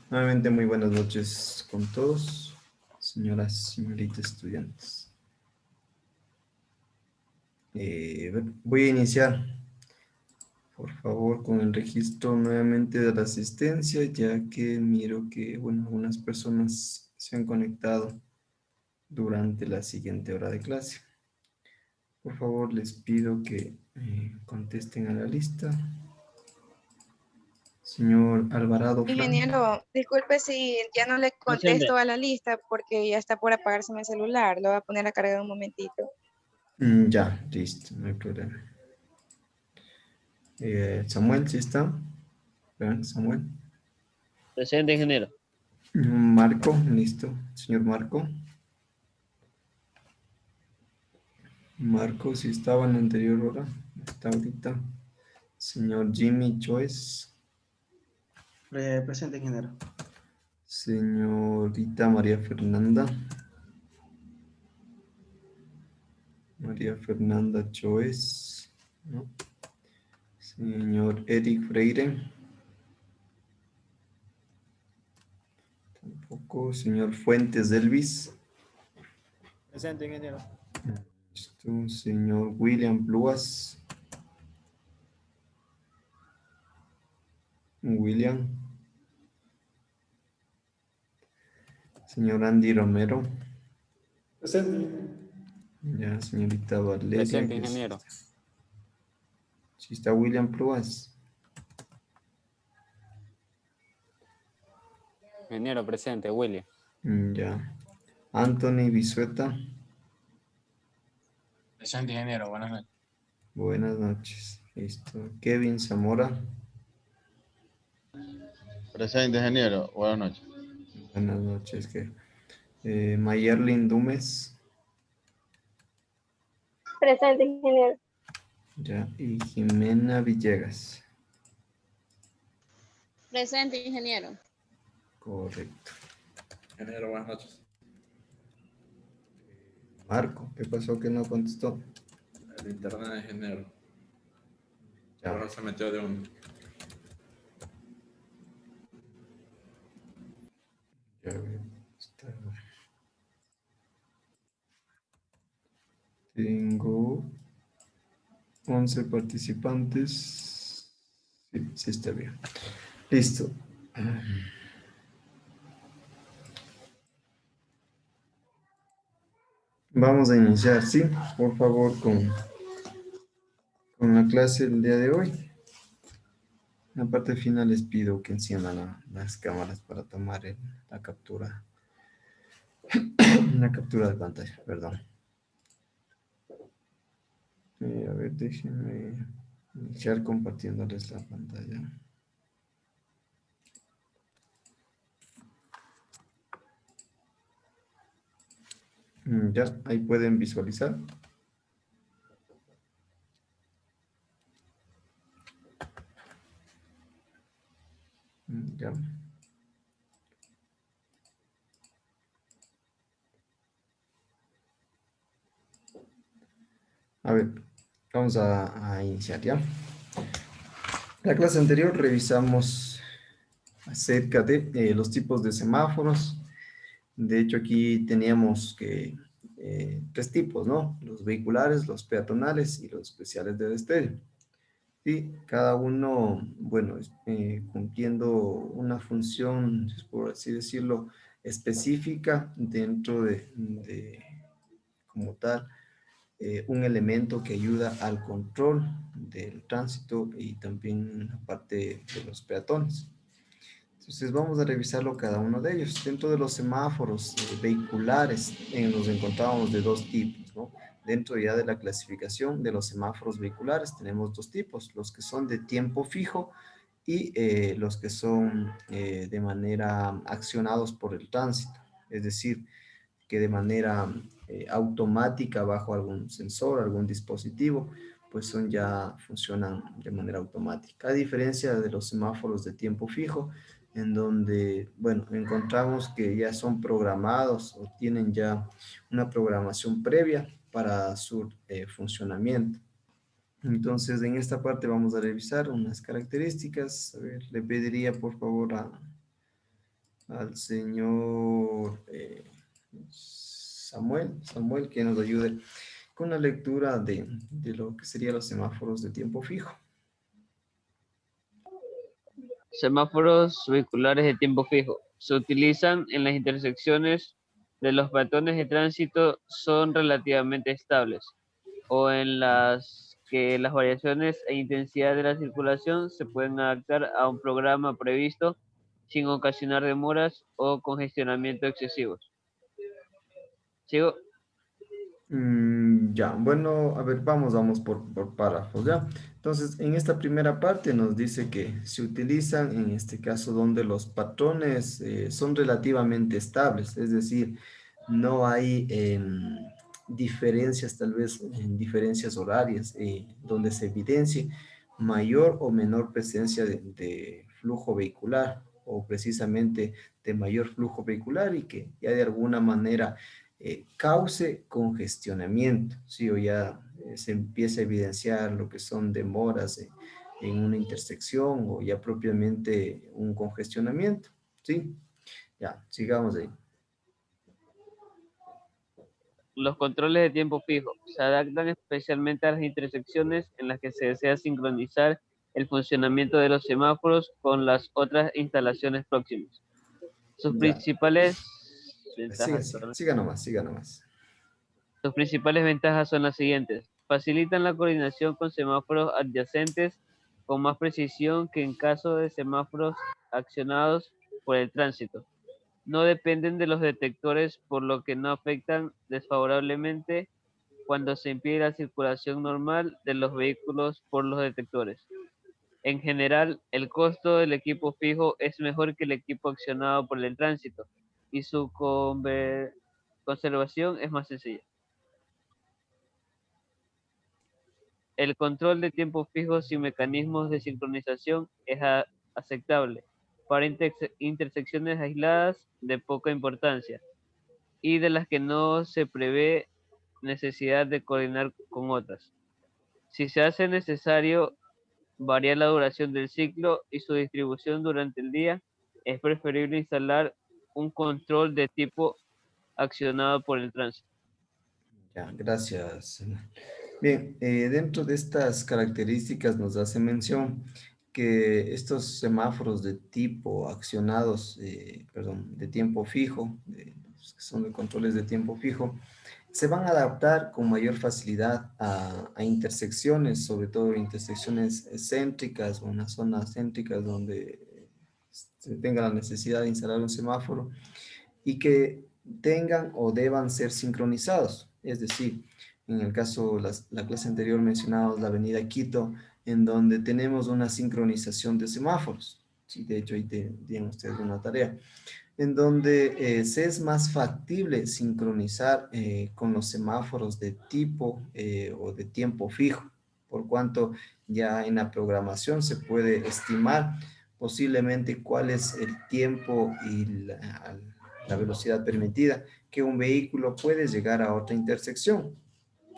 Nuevamente muy buenas noches con todos, señoras, señoritas estudiantes. Voy a iniciar, por favor, con el registro nuevamente de la asistencia, ya que miro que, bueno, algunas personas se han conectado durante la siguiente hora de clase. Por favor, les pido que contesten a la lista. Señor Alvarado Flan. Ingeniero, disculpe si ya no le Presente. contesto a la lista porque ya está por apagarse mi celular. Lo voy a poner a cargar un momentito. Ya, listo, no hay problema. Samuel, ¿sí está? Vean, Samuel. Presente, ingeniero. Marco, listo. Señor Marco. Marco, si estaba en la anterior hora. Está ahorita. Señor Jimmy Choice. Presente, ingeniero. Señorita María Fernanda. María Fernanda Choice. ¿No? Señor Eric Freire. Tampoco. Señor Fuentes Elvis. Presente, ingeniero. Listo. Señor William Pluas. William. Señor Andy Romero. Presente. Ya, señorita Valeria. Presente, que ingeniero. sí está William Pluas. Ingeniero presente, William. Ya. Anthony Bisueta. Presente, ingeniero. Buenas noches. Buenas noches. Listo. Kevin Zamora. Presente, ingeniero. Buenas noches. Buenas noches. Mayerlin Dumes. Presente, ingeniero. Ya. Y Jimena Villegas. Presente, ingeniero. Correcto. Ingeniero, buenas noches. Marco, ¿qué pasó que no contestó? El internet, ingeniero. Ya. Ahora se metió de un... Ya veo. Tengo 11 participantes. Sí, sí está bien. Listo. Vamos a iniciar, ¿sí? Por favor, con la clase del día de hoy. En la parte final les pido que enciendan las cámaras para tomar la captura. La captura de pantalla, perdón. A ver, déjenme iniciar compartiéndoles la pantalla. Ya, ahí pueden visualizar. Ya. A ver, vamos a iniciar ya. La clase anterior revisamos acerca de los tipos de semáforos. De hecho, aquí teníamos que tres tipos, ¿no? Los vehiculares, los peatonales y los especiales de destello. Y cada uno, bueno, cumpliendo una función, por así decirlo, específica dentro como tal, un elemento que ayuda al control del tránsito y también la parte de los peatones. Entonces vamos a revisarlo cada uno de ellos. Dentro de los semáforos vehiculares nos encontrábamos de dos tipos, ¿no? Dentro ya de la clasificación de los semáforos vehiculares tenemos dos tipos, los que son de tiempo fijo y los que son de manera accionados por el tránsito. Es decir, que de manera automática bajo algún sensor, algún dispositivo, pues funcionan de manera automática. A diferencia de los semáforos de tiempo fijo, en donde, bueno, encontramos que ya son programados o tienen ya una programación previa para su funcionamiento. Entonces, en esta parte vamos a revisar unas características. A ver, le pediría por favor al señor Samuel, que nos ayude con la lectura de lo que serían los semáforos de tiempo fijo. Semáforos vehiculares de tiempo fijo. Se utilizan en las intersecciones de los peatones de tránsito son relativamente estables o en las que las variaciones e intensidad de la circulación se pueden adaptar a un programa previsto sin ocasionar demoras o congestionamiento excesivos. ¿Sigo? Ya, bueno, a ver, vamos por párrafos, ¿ya? Entonces, en esta primera parte nos dice que se utilizan, en este caso, donde los patrones son relativamente estables, es decir, no hay diferencias, tal vez, en diferencias horarias, donde se evidencie mayor o menor presencia de flujo vehicular, o precisamente de mayor flujo vehicular y que ya de alguna manera cause congestionamiento, ¿sí? O ya se empieza a evidenciar lo que son demoras en una intersección o ya propiamente un congestionamiento, ¿sí? Ya, sigamos ahí. Los controles de tiempo fijo se adaptan especialmente a las intersecciones en las que se desea sincronizar el funcionamiento de los semáforos con las otras instalaciones próximas. Sus Ya, principales ventajas, siga nomás. sus principales ventajas son las siguientes. Facilitan la coordinación con semáforos adyacentes con más precisión que en caso de semáforos accionados por el tránsito. No dependen de los detectores, por lo que no afectan desfavorablemente cuando se impide la circulación normal de los vehículos por los detectores. En general, el costo del equipo fijo es mejor que el equipo accionado por el tránsito y su conservación es más sencilla. El control de tiempo fijo sin mecanismos de sincronización es aceptable para intersecciones aisladas de poca importancia y de las que no se prevé necesidad de coordinar con otras. Si se hace necesario variar la duración del ciclo y su distribución durante el día, es preferible instalar un control de tipo accionado por el tránsito. Ya, gracias. Bien, dentro de estas características nos hace mención que estos semáforos de tipo accionados, perdón, de tiempo fijo, los que son de controles de tiempo fijo, se van a adaptar con mayor facilidad a intersecciones, sobre todo intersecciones céntricas o unas zonas céntricas donde se tenga la necesidad de instalar un semáforo y que tengan o deban ser sincronizados. Es decir, en el caso, la clase anterior mencionábamos la avenida Quito, en donde tenemos una sincronización de semáforos. Sí, de hecho, ahí tienen ustedes una tarea en donde se es más factible sincronizar con los semáforos de tipo o de tiempo fijo, por cuanto ya en la programación se puede estimar posiblemente cuál es el tiempo y la velocidad permitida que un vehículo puede llegar a otra intersección.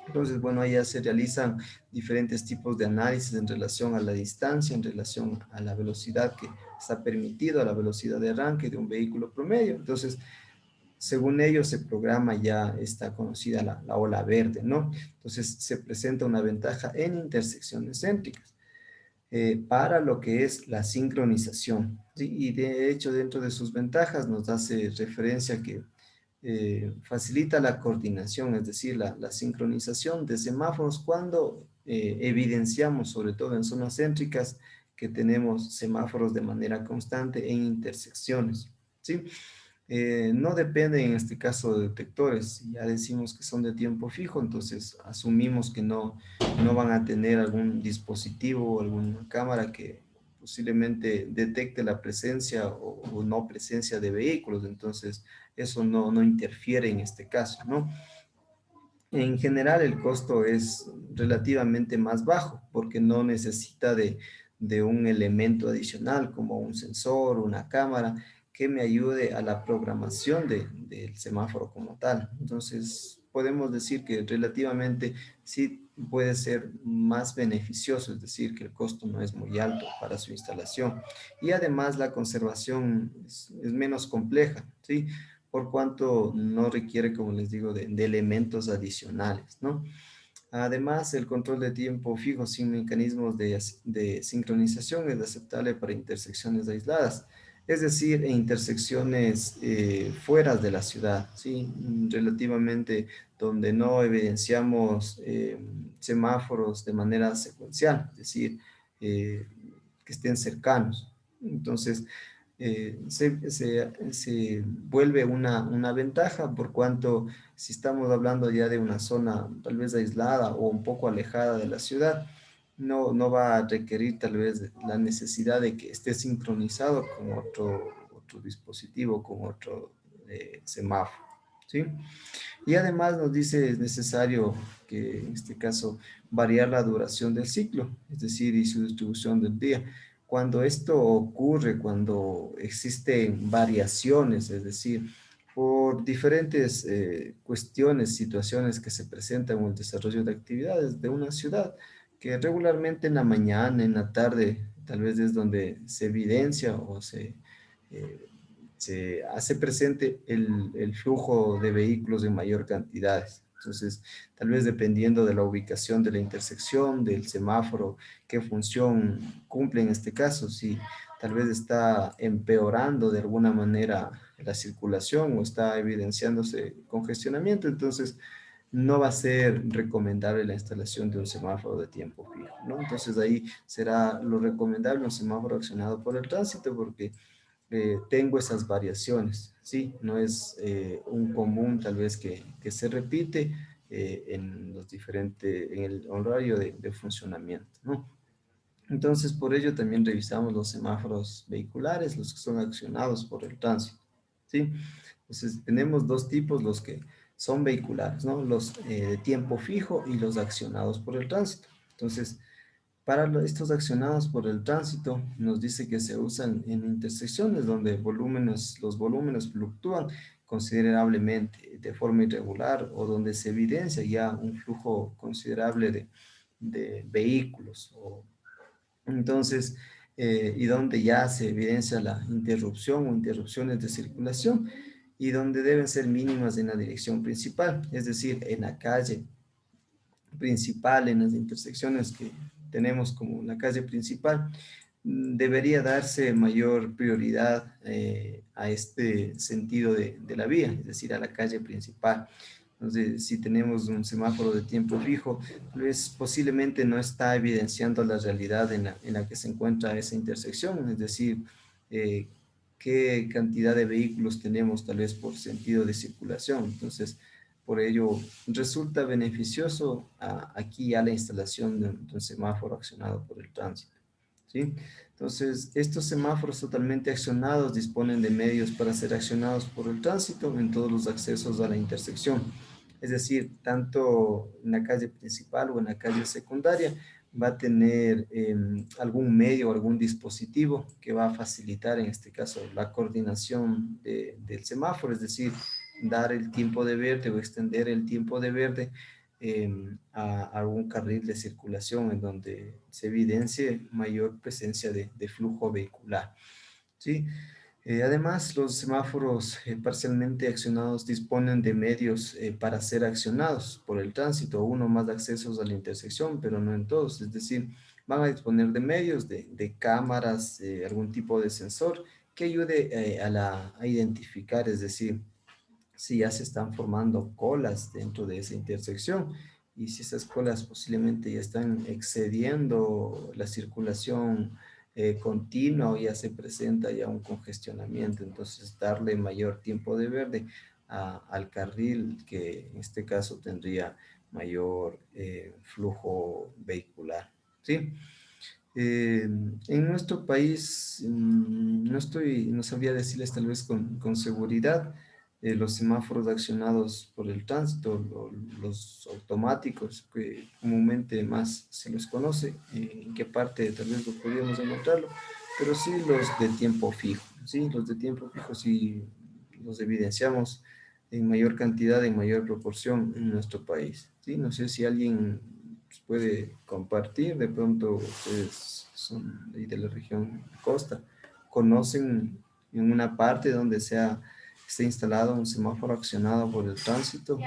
Entonces, bueno, ahí ya se realizan diferentes tipos de análisis en relación a la distancia, en relación a la velocidad que está permitido, a la velocidad de arranque de un vehículo promedio. Entonces, según ello se programa ya esta conocida la ola verde, ¿no? Entonces, se presenta una ventaja en intersecciones céntricas para lo que es la sincronización, ¿sí? Y de hecho, dentro de sus ventajas nos hace referencia que facilita la coordinación, es decir, la sincronización de semáforos cuando evidenciamos, sobre todo en zonas céntricas, que tenemos semáforos de manera constante en intersecciones, ¿sí? No depende en este caso de detectores, si ya decimos que son de tiempo fijo, entonces asumimos que no van a tener algún dispositivo o alguna cámara que posiblemente detecte la presencia o no presencia de vehículos, entonces eso no interfiere en este caso, ¿no? En general el costo es relativamente más bajo porque no necesita de un elemento adicional como un sensor, una cámara que me ayude a la programación del semáforo como tal. Entonces, podemos decir que relativamente sí puede ser más beneficioso, es decir, que el costo no es muy alto para su instalación. Y además la conservación es menos compleja, ¿sí? Por cuanto no requiere, como les digo, de elementos adicionales, ¿no? Además, el control de tiempo fijo sin mecanismos de sincronización es aceptable para intersecciones aisladas, es decir, en intersecciones fuera de la ciudad, ¿sí? Relativamente donde no evidenciamos semáforos de manera secuencial, es decir, que estén cercanos. Entonces, se vuelve una ventaja por cuanto si estamos hablando ya de una zona tal vez aislada o un poco alejada de la ciudad, no va a requerir tal vez la necesidad de que esté sincronizado con otro dispositivo, con otro semáforo, ¿sí? Y además nos dice es necesario que en este caso variar la duración del ciclo, es decir, y su distribución del día. Cuando esto ocurre, cuando existen variaciones, es decir, por diferentes cuestiones, situaciones que se presentan en el desarrollo de actividades de una ciudad, que regularmente en la mañana, en la tarde, tal vez es donde se evidencia o eh, se hace presente el flujo de vehículos en mayor cantidad. Entonces, tal vez dependiendo de la ubicación de la intersección, del semáforo, qué función cumple en este caso, si tal vez está empeorando de alguna manera la circulación o está evidenciándose congestionamiento, entonces no va a ser recomendable la instalación de un semáforo de tiempo fijo, ¿no? Entonces ahí será lo recomendable un semáforo accionado por el tránsito porque tengo esas variaciones, ¿sí? No es un común tal vez que se repite en los diferentes, en el horario de funcionamiento, ¿no? Entonces, por ello también revisamos los semáforos vehiculares, los que son accionados por el tránsito, ¿sí? Entonces, tenemos dos tipos, los que son vehiculares, ¿no? Los de tiempo fijo y los accionados por el tránsito. Entonces, para estos accionados por el tránsito, nos dice que se usan en intersecciones donde los volúmenes fluctúan considerablemente de forma irregular o donde se evidencia ya un flujo considerable de vehículos. Entonces, y donde ya se evidencia la interrupción o interrupciones de circulación y donde deben ser mínimas en la dirección principal, es decir, en la calle principal, en las intersecciones que tenemos como la calle principal, debería darse mayor prioridad a este sentido de la vía, es decir, a la calle principal. Entonces, si tenemos un semáforo de tiempo fijo, pues posiblemente no está evidenciando la realidad en la que se encuentra esa intersección, es decir, eh, qué cantidad de vehículos tenemos tal vez por sentido de circulación. Entonces, por ello, resulta beneficioso aquí a la instalación de un semáforo accionado por el tránsito, ¿sí? Entonces, estos semáforos totalmente accionados disponen de medios para ser accionados por el tránsito en todos los accesos a la intersección. Es decir, tanto en la calle principal o en la calle secundaria va a tener algún medio o algún dispositivo que va a facilitar, en este caso, la coordinación del semáforo, es decir, dar el tiempo de verde o extender el tiempo de verde a algún carril de circulación en donde se evidencie mayor presencia de flujo vehicular, ¿sí? Además, los semáforos parcialmente accionados disponen de medios para ser accionados por el tránsito, uno más de accesos a la intersección, pero no en todos, es decir, van a disponer de medios, de cámaras, algún tipo de sensor que ayude a identificar, es decir, si ya se están formando colas dentro de esa intersección y si esas colas posiblemente ya están excediendo la circulación continua o ya se presenta ya un congestionamiento, entonces darle mayor tiempo de verde al carril que en este caso tendría mayor flujo vehicular, ¿sí? En nuestro país, no sabría decirles tal vez con seguridad, los semáforos accionados por el tránsito, los automáticos, que comúnmente más se los conoce, en qué parte tal vez lo podríamos encontrarlo, pero sí los de tiempo fijo, sí, los de tiempo fijo sí los evidenciamos en mayor cantidad, en mayor proporción en nuestro país. ¿Sí? No sé si alguien pues, puede compartir, de pronto ustedes son de la región costa, conocen en una parte donde esté instalado un semáforo accionado por el tránsito.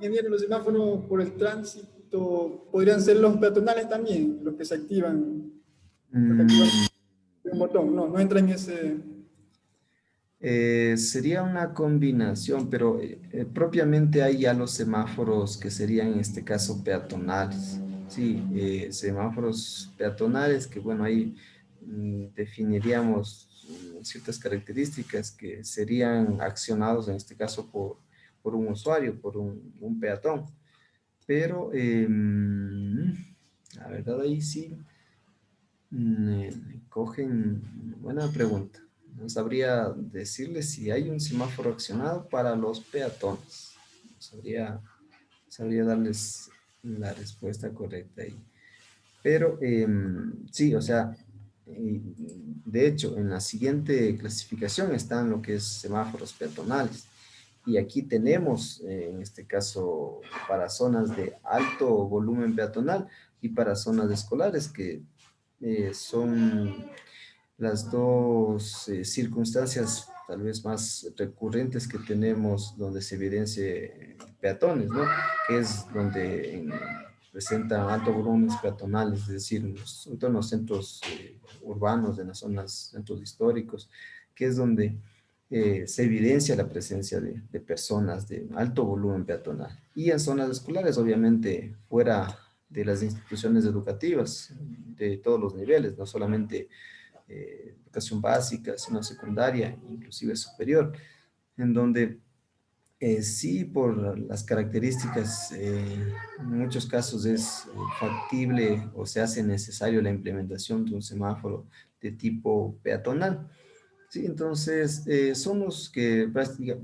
Ingeniero, los semáforos por el tránsito podrían ser los peatonales también, los que se activan, los que activan un botón. No, no entra en ese. Sería una combinación, pero propiamente hay ya los semáforos que serían en este caso peatonales. Sí, semáforos peatonales que bueno, ahí definiríamos ciertas características que serían accionados en este caso por un usuario, por un peatón. Pero la verdad ahí sí me cogen, buena pregunta. No sabría decirles si hay un semáforo accionado para los peatones. No sabría darles la respuesta correcta ahí. Pero sí, o sea, de hecho, en la siguiente clasificación están lo que es semáforos peatonales. Y aquí tenemos, en este caso, para zonas de alto volumen peatonal y para zonas escolares, que son las dos circunstancias tal vez más recurrentes que tenemos donde se evidencie peatones, ¿no? Que es donde presentan alto volúmenes peatonales, es decir, sobre todo en los centros urbanos, en las zonas, centros históricos, que es donde se evidencia la presencia de personas de alto volumen peatonal. Y en zonas escolares, obviamente, fuera de las instituciones educativas, de todos los niveles, no solamente educación básica, sino secundaria, inclusive superior, en donde sí por las características, en muchos casos es factible o se hace necesario la implementación de un semáforo de tipo peatonal. Sí, entonces son los que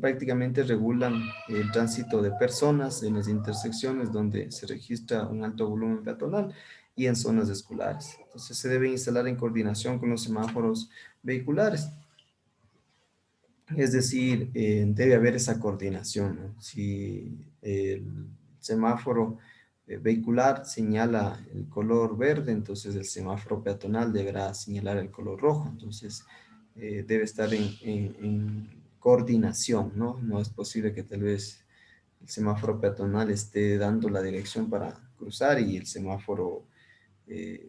prácticamente regulan el tránsito de personas en las intersecciones donde se registra un alto volumen peatonal y en zonas escolares. Entonces se debe instalar en coordinación con los semáforos vehiculares. Es decir, debe haber esa coordinación, ¿no? Si el semáforo vehicular señala el color verde, entonces el semáforo peatonal deberá señalar el color rojo. Entonces, debe estar en coordinación, ¿no? No es posible que tal vez el semáforo peatonal esté dando la dirección para cruzar y el semáforo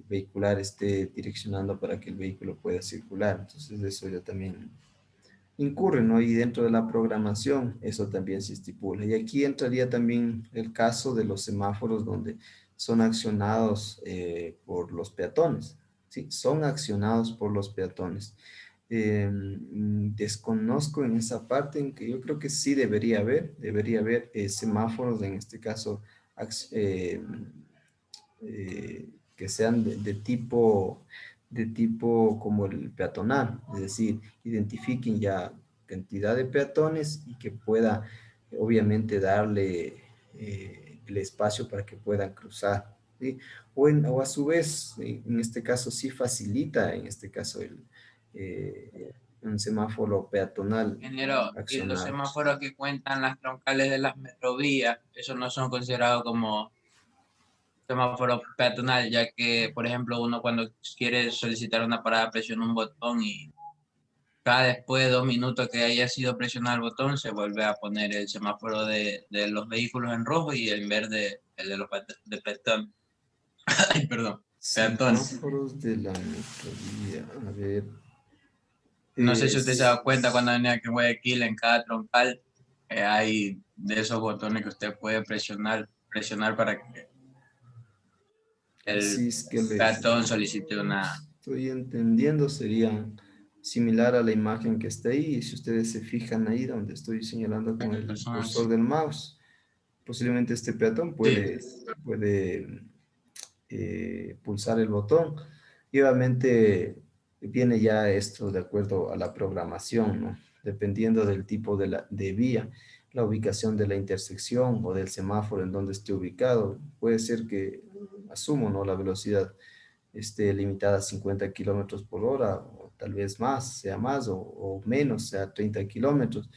vehicular esté direccionando para que el vehículo pueda circular. Entonces, eso ya también incurre, ¿no? Y dentro de la programación, eso también se estipula. Y aquí entraría también el caso de los semáforos donde son accionados por los peatones, ¿sí? Son accionados por los peatones. Desconozco en esa parte en que yo creo que sí debería haber semáforos, en este caso, que sean de tipo como el peatonal, es decir, identifiquen ya cantidad de peatones y que pueda obviamente darle el espacio para que puedan cruzar, ¿sí? O a su vez, en este caso sí facilita, en este caso un semáforo peatonal Ingeniero, y los accionado. semáforos que cuentan las troncales de las metrovías, esos no son considerados como semáforo peatonal, ya que, por ejemplo, uno cuando quiere solicitar una parada presiona un botón y cada después de 2 minutos que haya sido presionado el botón se vuelve a poner el semáforo de los vehículos en rojo y el verde el de los de peatón. Ay, perdón, peatones. Semáforos de la metrovía, a ver. No sé si usted se Es, da cuenta cuando venía aquí en Guayaquil, en cada troncal hay de esos botones que usted puede presionar para que así el es que peatón solicite una... estoy entendiendo, sería similar a la imagen que está ahí. Y si ustedes se fijan ahí donde estoy señalando con el cursor del mouse, posiblemente este peatón Sí, puede pulsar el botón. Y obviamente viene ya esto de acuerdo a la programación, ¿no? Dependiendo del tipo de vía, la ubicación de la intersección o del semáforo en donde esté ubicado. Puede ser que, asumo, ¿no? La velocidad esté limitada a 50 kilómetros por hora, o tal vez más, sea más, o menos, sea 30 kilómetros.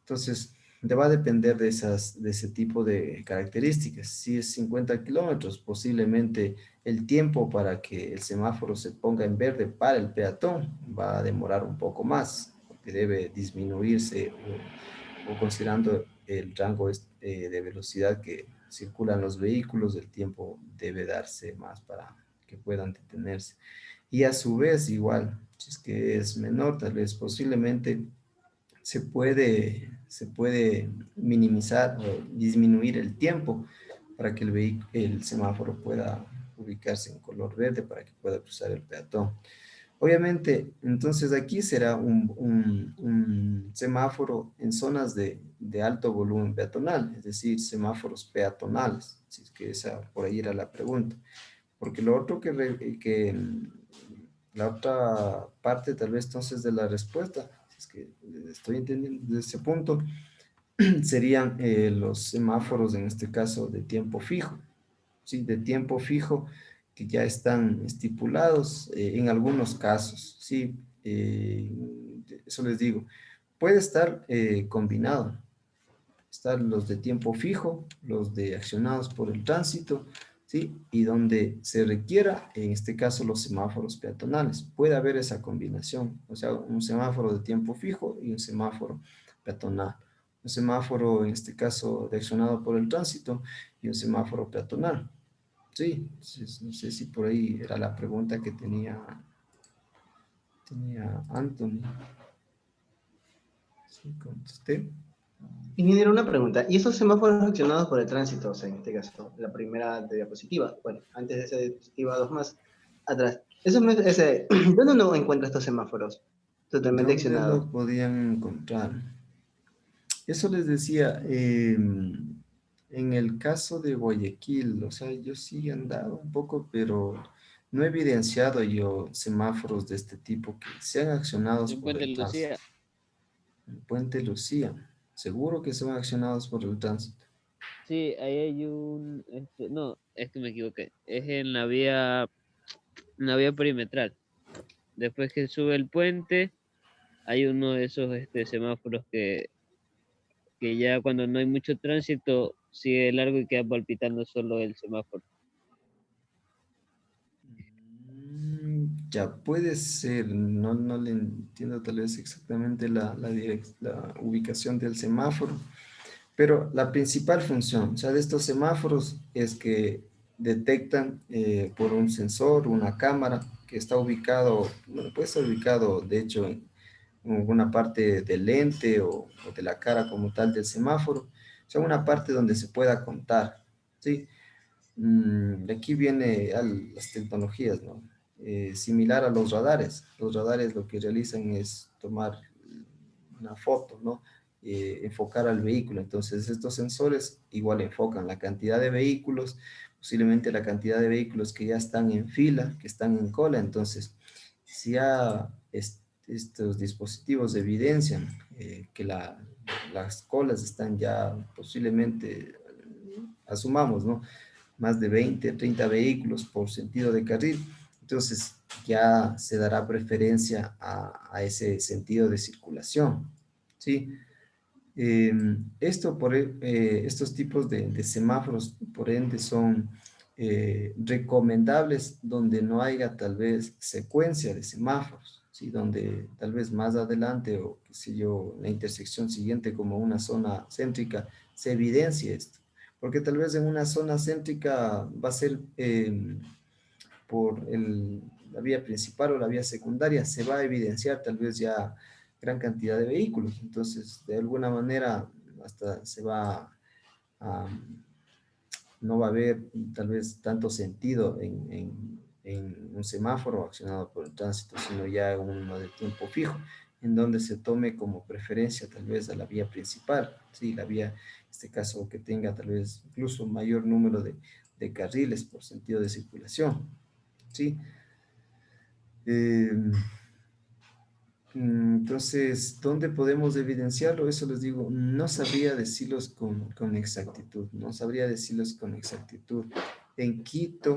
Entonces, te va a depender de ese tipo de características. Si es 50 kilómetros, posiblemente el tiempo para que el semáforo se ponga en verde para el peatón va a demorar un poco más, porque debe disminuirse o considerando el rango de velocidad que circulan los vehículos, el tiempo debe darse más para que puedan detenerse. Y a su vez, igual, si es que es menor, tal vez posiblemente se puede minimizar o disminuir el tiempo para que el semáforo pueda ubicarse en color verde para que pueda cruzar el peatón. Obviamente, entonces aquí será un semáforo en zonas de alto volumen peatonal, es decir, semáforos peatonales, si es que esa por ahí era la pregunta. Porque lo otro la otra parte tal vez entonces de la respuesta, si es que estoy entendiendo desde ese punto, serían los semáforos en este caso de tiempo fijo, ¿sí? De tiempo fijo que ya están estipulados en algunos casos, ¿sí? Eso les digo, puede estar combinado, están los de tiempo fijo, los de accionados por el tránsito, ¿sí? Y donde se requiera, en este caso, los semáforos peatonales. Puede haber esa combinación, o sea, un semáforo de tiempo fijo y un semáforo peatonal. Un semáforo, en este caso, de accionado por el tránsito y un semáforo peatonal. Sí, no sé si por ahí era la pregunta que tenía Anthony. Sí, contesté. Ingeniero, una pregunta. ¿Y esos semáforos accionados por el tránsito, o sea, en este caso, la primera de diapositiva, bueno, antes de esa diapositiva, dos más atrás, ¿dónde uno encuentra estos semáforos totalmente ¿Dónde accionados? lo podían encontrar? Eso les decía, en el caso de Guayaquil, o sea, yo sí he andado un poco, pero no he evidenciado yo semáforos de este tipo que sean accionados En por Puente el tránsito. Lucía. En Puente Lucía, seguro que son accionados por el tránsito. Sí, ahí hay no, es que me equivoqué. Es en la vía perimetral. Después que sube el puente, hay uno de esos semáforos que ya cuando no hay mucho tránsito sigue largo y queda palpitando solo el semáforo. Ya puede ser, no le entiendo tal vez exactamente la ubicación del semáforo, pero la principal función, o sea, de estos semáforos es que detectan por un sensor, una cámara que está ubicado, bueno, puede estar ubicado de hecho en alguna parte del lente o de la cara como tal del semáforo, o sea, una parte donde se pueda contar, ¿sí? De aquí viene las tecnologías, ¿no? Similar a los radares. Los radares lo que realizan es tomar una foto, ¿no? Enfocar al vehículo. Entonces, estos sensores igual enfocan la cantidad de vehículos, posiblemente la cantidad de vehículos que ya están en fila, que están en cola. Entonces, si ya estos dispositivos evidencian que las colas están ya posiblemente, asumamos, ¿no? Más de 20, 30 vehículos por sentido de carril. Entonces ya se dará preferencia a ese sentido de circulación. ¿Sí? Estos tipos de semáforos, por ende, son recomendables donde no haya tal vez secuencia de semáforos, ¿sí? Donde tal vez más adelante o qué sé yo, la intersección siguiente como una zona céntrica se evidencie esto. Porque tal vez en una zona céntrica va a ser por la vía principal o la vía secundaria, se va a evidenciar tal vez ya gran cantidad de vehículos. Entonces, de alguna manera, hasta no va a haber tal vez tanto sentido en un semáforo accionado por el tránsito, sino ya uno de tiempo fijo, en donde se tome como preferencia tal vez a la vía principal, ¿sí? La vía, en este caso, que tenga tal vez incluso mayor número de carriles por sentido de circulación, ¿sí? Entonces, ¿dónde podemos evidenciarlo? Eso les digo, no sabría decirlos con exactitud, no sabría decirlos con exactitud. En Quito,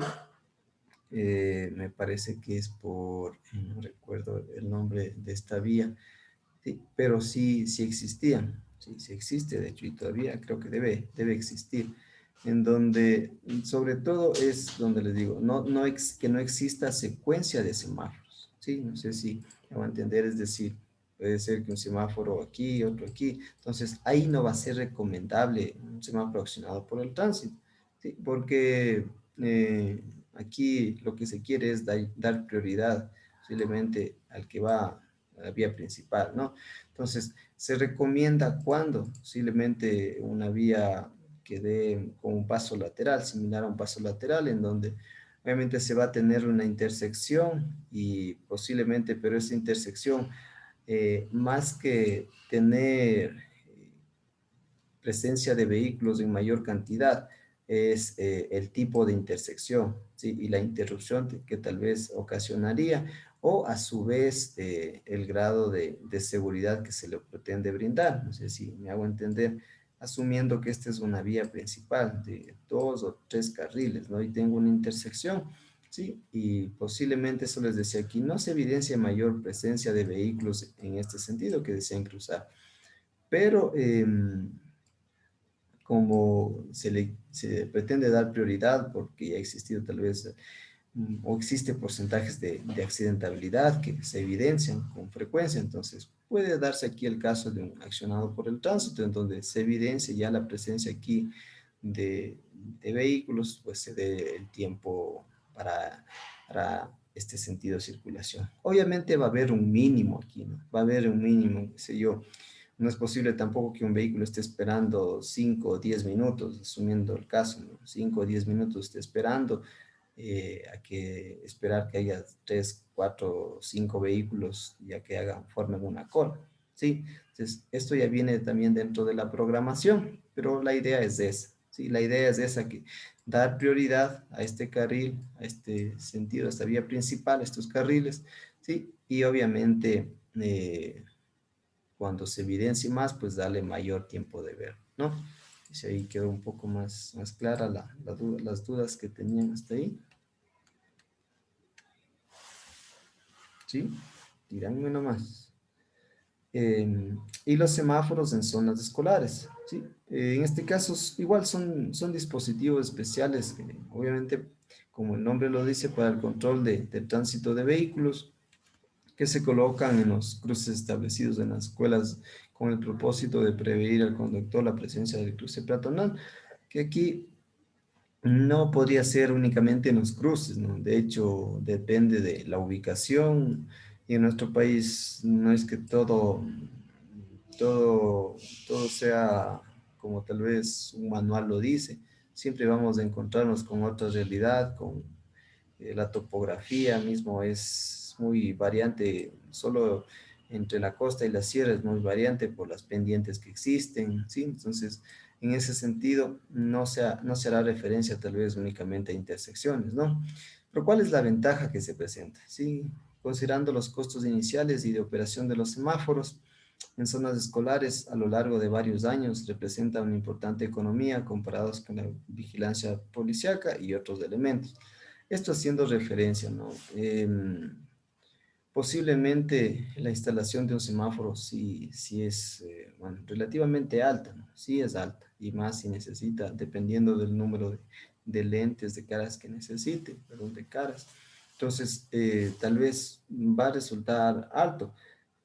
Me parece que es por, no recuerdo el nombre de esta vía, sí, pero sí existían, sí existe, de hecho, y todavía creo que debe existir, en donde, sobre todo es donde les digo, que no exista secuencia de semáforos, sí, no sé si me va a entender, es decir, puede ser que un semáforo aquí, otro aquí, entonces ahí no va a ser recomendable un semáforo accionado por el tránsito, sí, porque aquí lo que se quiere es dar prioridad posiblemente al que va a la vía principal, ¿no? Entonces, se recomienda cuando posiblemente una vía que dé como un paso lateral, similar a un paso lateral, en donde obviamente se va a tener una intersección y posiblemente, pero esa intersección, más que tener presencia de vehículos en mayor cantidad, es el tipo de intersección, ¿sí? Y la interrupción que tal vez ocasionaría, o a su vez el grado de seguridad que se le pretende brindar. No sé si me hago entender, asumiendo que esta es una vía principal de 2 o 3 carriles, ¿no? Y tengo una intersección, ¿sí? Y posiblemente, eso les decía aquí, no se evidencia mayor presencia de vehículos en este sentido que desean cruzar. Pero como se pretende dar prioridad porque ya ha existido tal vez o existe porcentajes de accidentabilidad que se evidencian con frecuencia, entonces puede darse aquí el caso de un accionado por el tránsito en donde se evidencia ya la presencia aquí de vehículos, pues se dé el tiempo para este sentido de circulación. Obviamente va a haber un mínimo aquí, ¿no? Va a haber un mínimo, qué sé yo, no es posible tampoco que un vehículo esté esperando 5 o 10 minutos, asumiendo el caso, ¿no? 5 o 10 minutos esté esperando, a que esperar que haya 3, 4, 5 vehículos ya que formen una cola, ¿sí? Entonces, esto ya viene también dentro de la programación, pero la idea es esa, ¿sí? La idea es esa, que dar prioridad a este carril, a este sentido, a esta vía principal, a estos carriles, ¿sí? Y obviamente, cuando se evidencie más, pues darle mayor tiempo de ver, ¿no? Y si ahí quedó un poco más clara las dudas que tenían hasta ahí. ¿Sí? Díganme nomás. Y los semáforos en zonas escolares, ¿sí? En este caso, igual son dispositivos especiales, obviamente, como el nombre lo dice, para el control del tránsito de vehículos, que se colocan en los cruces establecidos en las escuelas con el propósito de prevenir al conductor la presencia del cruce peatonal, que aquí no podría ser únicamente en los cruces, ¿no? De hecho, depende de la ubicación, y en nuestro país no es que todo, todo sea como tal vez un manual lo dice. Siempre vamos a encontrarnos con otra realidad, con la topografía mismo es muy variante, solo entre la costa y la sierra es muy variante por las pendientes que existen, ¿sí? Entonces, en ese sentido, no se hará referencia tal vez únicamente a intersecciones, ¿no? Pero ¿cuál es la ventaja que se presenta? Sí, considerando los costos iniciales y de operación de los semáforos en zonas escolares a lo largo de varios años, representa una importante economía comparados con la vigilancia policíaca y otros elementos. Esto haciendo referencia, ¿no? Posiblemente la instalación de un semáforo sí es, bueno, relativamente alta, ¿no? Sí es alta, y más si necesita, dependiendo del número de lentes, de caras que necesite, perdón, de caras. Entonces, tal vez va a resultar alto,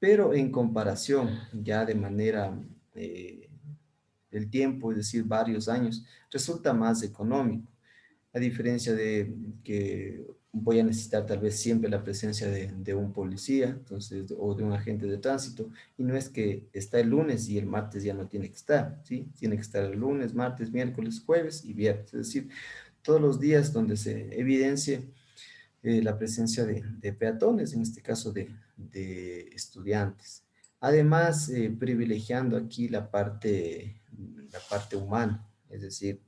pero en comparación ya de manera del tiempo, es decir, varios años, resulta más económico, a diferencia de que voy a necesitar tal vez siempre la presencia de un policía, entonces, o de un agente de tránsito, y no es que está el lunes y el martes ya no tiene que estar, ¿sí? Tiene que estar el lunes, martes, miércoles, jueves y viernes, es decir, todos los días donde se evidencie la presencia de peatones, en este caso de estudiantes. Además, privilegiando aquí la parte humana, es decir,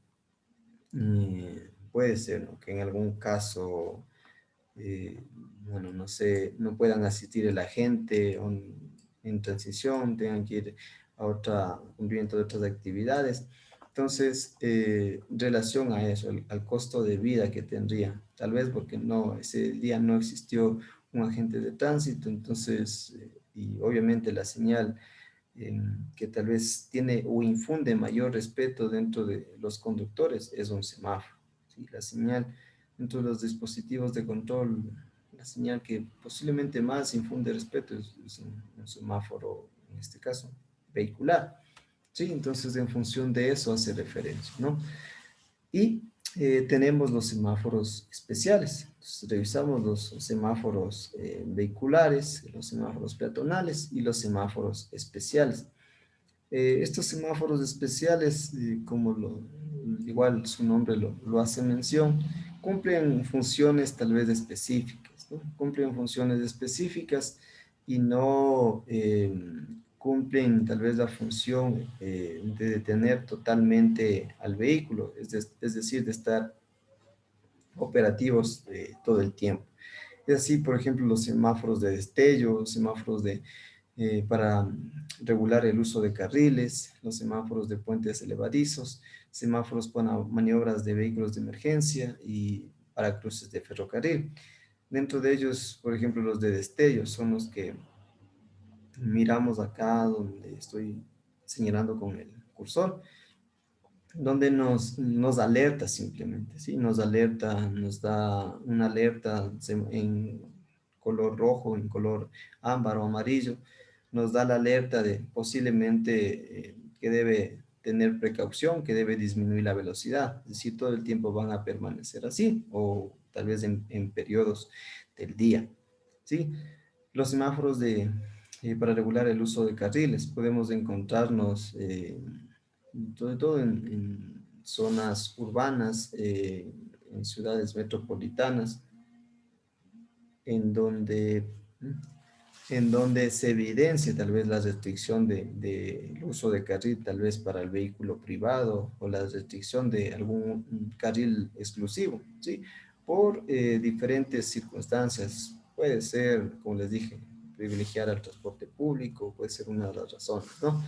puede ser, ¿no?, que en algún caso, bueno, no sé, no puedan asistir el agente en transición, tengan que ir a cumplimiento de otras actividades. Entonces, en relación a eso, al costo de vida que tendría, tal vez porque no, ese día no existió un agente de tránsito, entonces, y obviamente la señal que tal vez tiene o infunde mayor respeto dentro de los conductores es un semáforo, ¿sí? La señal dentro de los dispositivos de control, la señal que posiblemente más infunde respeto es un semáforo, en este caso, vehicular. Sí, entonces en función de eso hace referencia, ¿no? Y tenemos los semáforos especiales. Entonces, revisamos los semáforos vehiculares, los semáforos peatonales y los semáforos especiales. Estos semáforos especiales, igual su nombre lo hace mención, cumplen funciones tal vez específicas, ¿no? Cumplen funciones específicas y no cumplen tal vez la función de detener totalmente al vehículo, es decir, de estar operativos todo el tiempo. Es así, por ejemplo, los semáforos de destello, semáforos para regular el uso de carriles, los semáforos de puentes elevadizos, semáforos para maniobras de vehículos de emergencia y para cruces de ferrocarril. Dentro de ellos, por ejemplo, los de destello son los que miramos acá donde estoy señalando con el cursor, donde nos alerta simplemente, ¿sí? Nos alerta, nos da una alerta en color rojo, en color ámbar o amarillo, nos da la alerta de posiblemente que debe tener precaución, que debe disminuir la velocidad, es decir, todo el tiempo van a permanecer así, o tal vez en periodos del día, ¿sí? Los semáforos para regular el uso de carriles, podemos encontrarnos sobre todo en zonas urbanas, en ciudades metropolitanas, en donde, en donde se evidencia tal vez la restricción del uso de carril, tal vez para el vehículo privado, o la restricción de algún carril exclusivo, ¿sí? Por diferentes circunstancias. Puede ser, como les dije, privilegiar al transporte público, puede ser una de las razones, ¿no?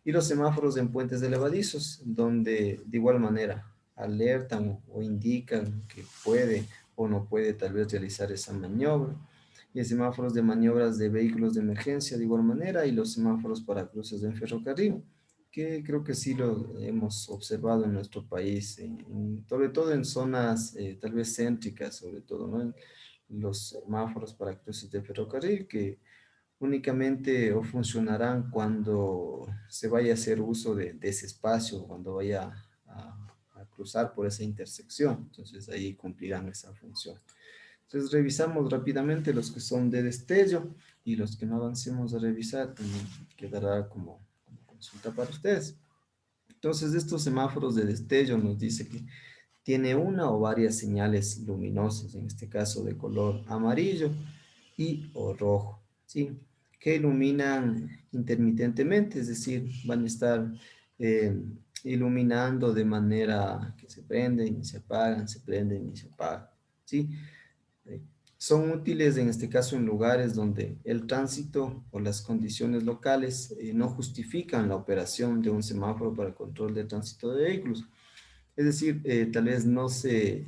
Y los semáforos en puentes elevadizos, donde de igual manera alertan o indican que puede o no puede tal vez realizar esa maniobra. Y el semáforos de maniobras de vehículos de emergencia de igual manera, y los semáforos para cruces en ferrocarril, que creo que sí lo hemos observado en nuestro país, sobre todo en zonas tal vez céntricas, sobre todo, ¿no? Los semáforos para cruces de ferrocarril que únicamente o funcionarán cuando se vaya a hacer uso de ese espacio, cuando vaya a cruzar por esa intersección. Entonces ahí cumplirán esa función. Entonces revisamos rápidamente los que son de destello y los que no avancemos a revisar también quedará como consulta para ustedes. Entonces estos semáforos de destello nos dice que tiene una o varias señales luminosas, en este caso de color amarillo y o rojo, ¿sí? Que iluminan intermitentemente, es decir, van a estar iluminando de manera que se prenden y se apagan, se prenden y se apagan, ¿sí? Eh, Son útiles en este caso en lugares donde el tránsito o las condiciones locales no justifican la operación de un semáforo para el control de tránsito de vehículos. Es decir, tal vez no se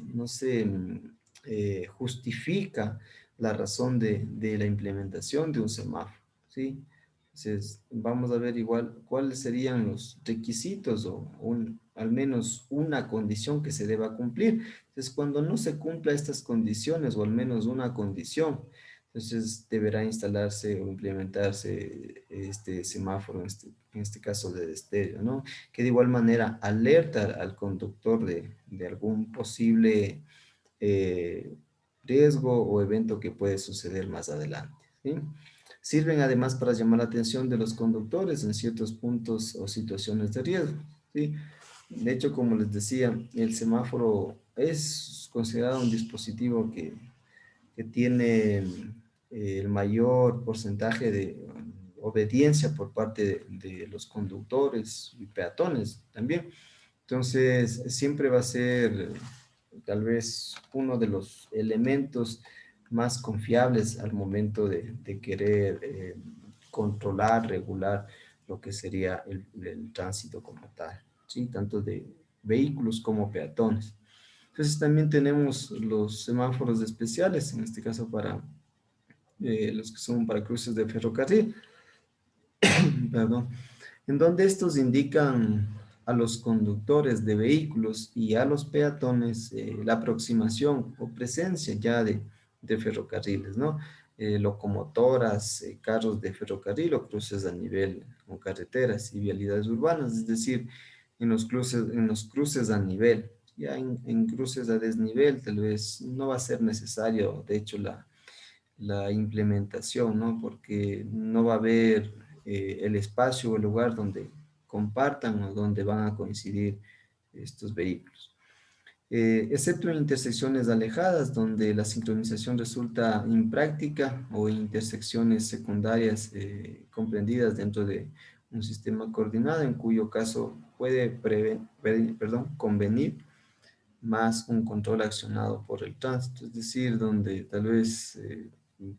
justifica la razón de la implementación de un semáforo, ¿sí? Entonces, vamos a ver igual cuáles serían los requisitos o al menos una condición que se deba cumplir. Entonces, cuando no se cumpla estas condiciones o al menos una condición, entonces deberá instalarse o implementarse este semáforo, en este caso de destello, ¿no? Que de igual manera alerta al conductor de algún posible riesgo o evento que puede suceder más adelante, ¿sí? Sirven además para llamar la atención de los conductores en ciertos puntos o situaciones de riesgo, ¿sí? De hecho, como les decía, el semáforo es considerado un dispositivo que tiene el mayor porcentaje de obediencia por parte de los conductores y peatones también. Entonces, siempre va a ser tal vez uno de los elementos más confiables al momento de querer controlar, regular lo que sería el tránsito como tal, ¿sí? Tanto de vehículos como peatones. Entonces también tenemos los semáforos especiales, en este caso para los que son para cruces de ferrocarril, perdón, en donde estos indican a los conductores de vehículos y a los peatones la aproximación o presencia ya de ferrocarriles, ¿no? Locomotoras, carros de ferrocarril o cruces a nivel con carreteras y vialidades urbanas, es decir, en los cruces a nivel. Ya en cruces a desnivel tal vez no va a ser necesario, de hecho, la implementación, ¿no? Porque no va a haber el espacio o el lugar donde compartan o donde van a coincidir estos vehículos. Excepto en intersecciones alejadas, donde la sincronización resulta impráctica o en intersecciones secundarias comprendidas dentro de un sistema coordinado, en cuyo caso puede convenir más un control accionado por el tránsito, es decir, donde tal vez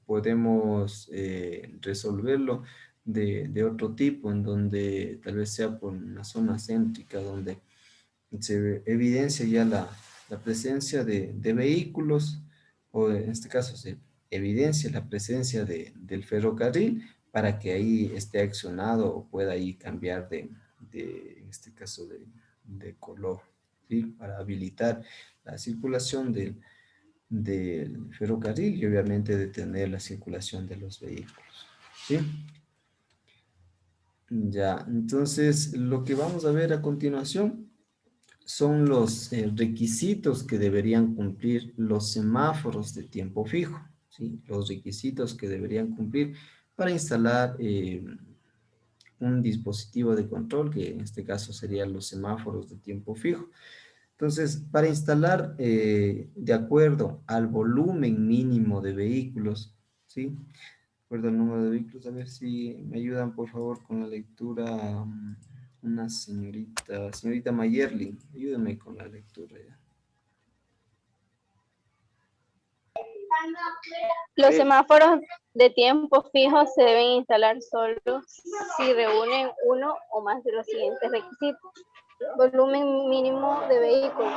podemos resolverlo de otro tipo, en donde tal vez sea por una zona céntrica, donde se evidencia ya la presencia de vehículos, o en este caso se evidencia la presencia del ferrocarril para que ahí esté accionado o pueda ahí cambiar en este caso, de color, ¿sí? Para habilitar la circulación del ferrocarril y obviamente detener la circulación de los vehículos, ¿sí? Ya, entonces lo que vamos a ver a continuación son los requisitos que deberían cumplir los semáforos de tiempo fijo, ¿sí? Los requisitos que deberían cumplir para instalar un dispositivo de control, que en este caso serían los semáforos de tiempo fijo. Entonces, para instalar de acuerdo al volumen mínimo de vehículos, ¿sí? De acuerdo al número de vehículos, a ver si me ayudan por favor con la lectura. Una señorita Mayerling, ayúdame con la lectura ya. Los semáforos de tiempo fijo se deben instalar solo si reúnen uno o más de los siguientes requisitos. Volumen mínimo de vehículos.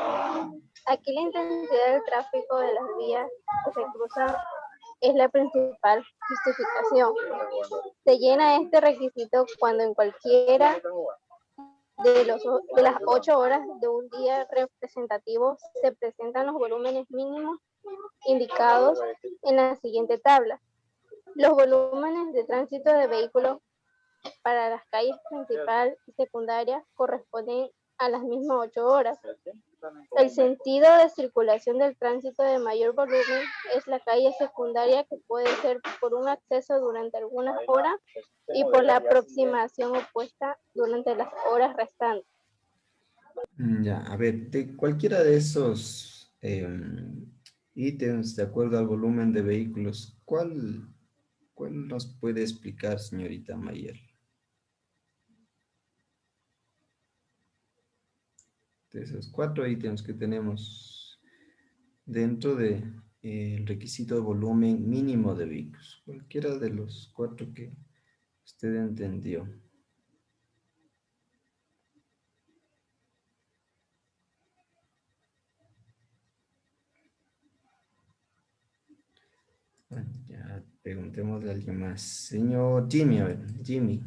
Aquí la intensidad del tráfico de las vías que se cruzan es la principal justificación. Se llena este requisito cuando en cualquiera de las 8 horas de un día representativo se presentan los volúmenes mínimos indicados en la siguiente tabla. Los volúmenes de tránsito de vehículos para las calles principal y secundaria corresponden a las mismas 8 horas. El sentido de circulación del tránsito de mayor volumen es la calle secundaria, que puede ser por un acceso durante algunas horas y por la aproximación opuesta durante las horas restantes. Ya, a ver, de cualquiera de esos ítems, de acuerdo al volumen de vehículos, ¿cuál nos puede explicar, señorita Mayer? De esos 4 ítems que tenemos dentro de el requisito de volumen mínimo de vehículos, cualquiera de los 4 que usted entendió. Bueno, ya preguntémosle a alguien más. Señor Jimmy, a ver, Jimmy.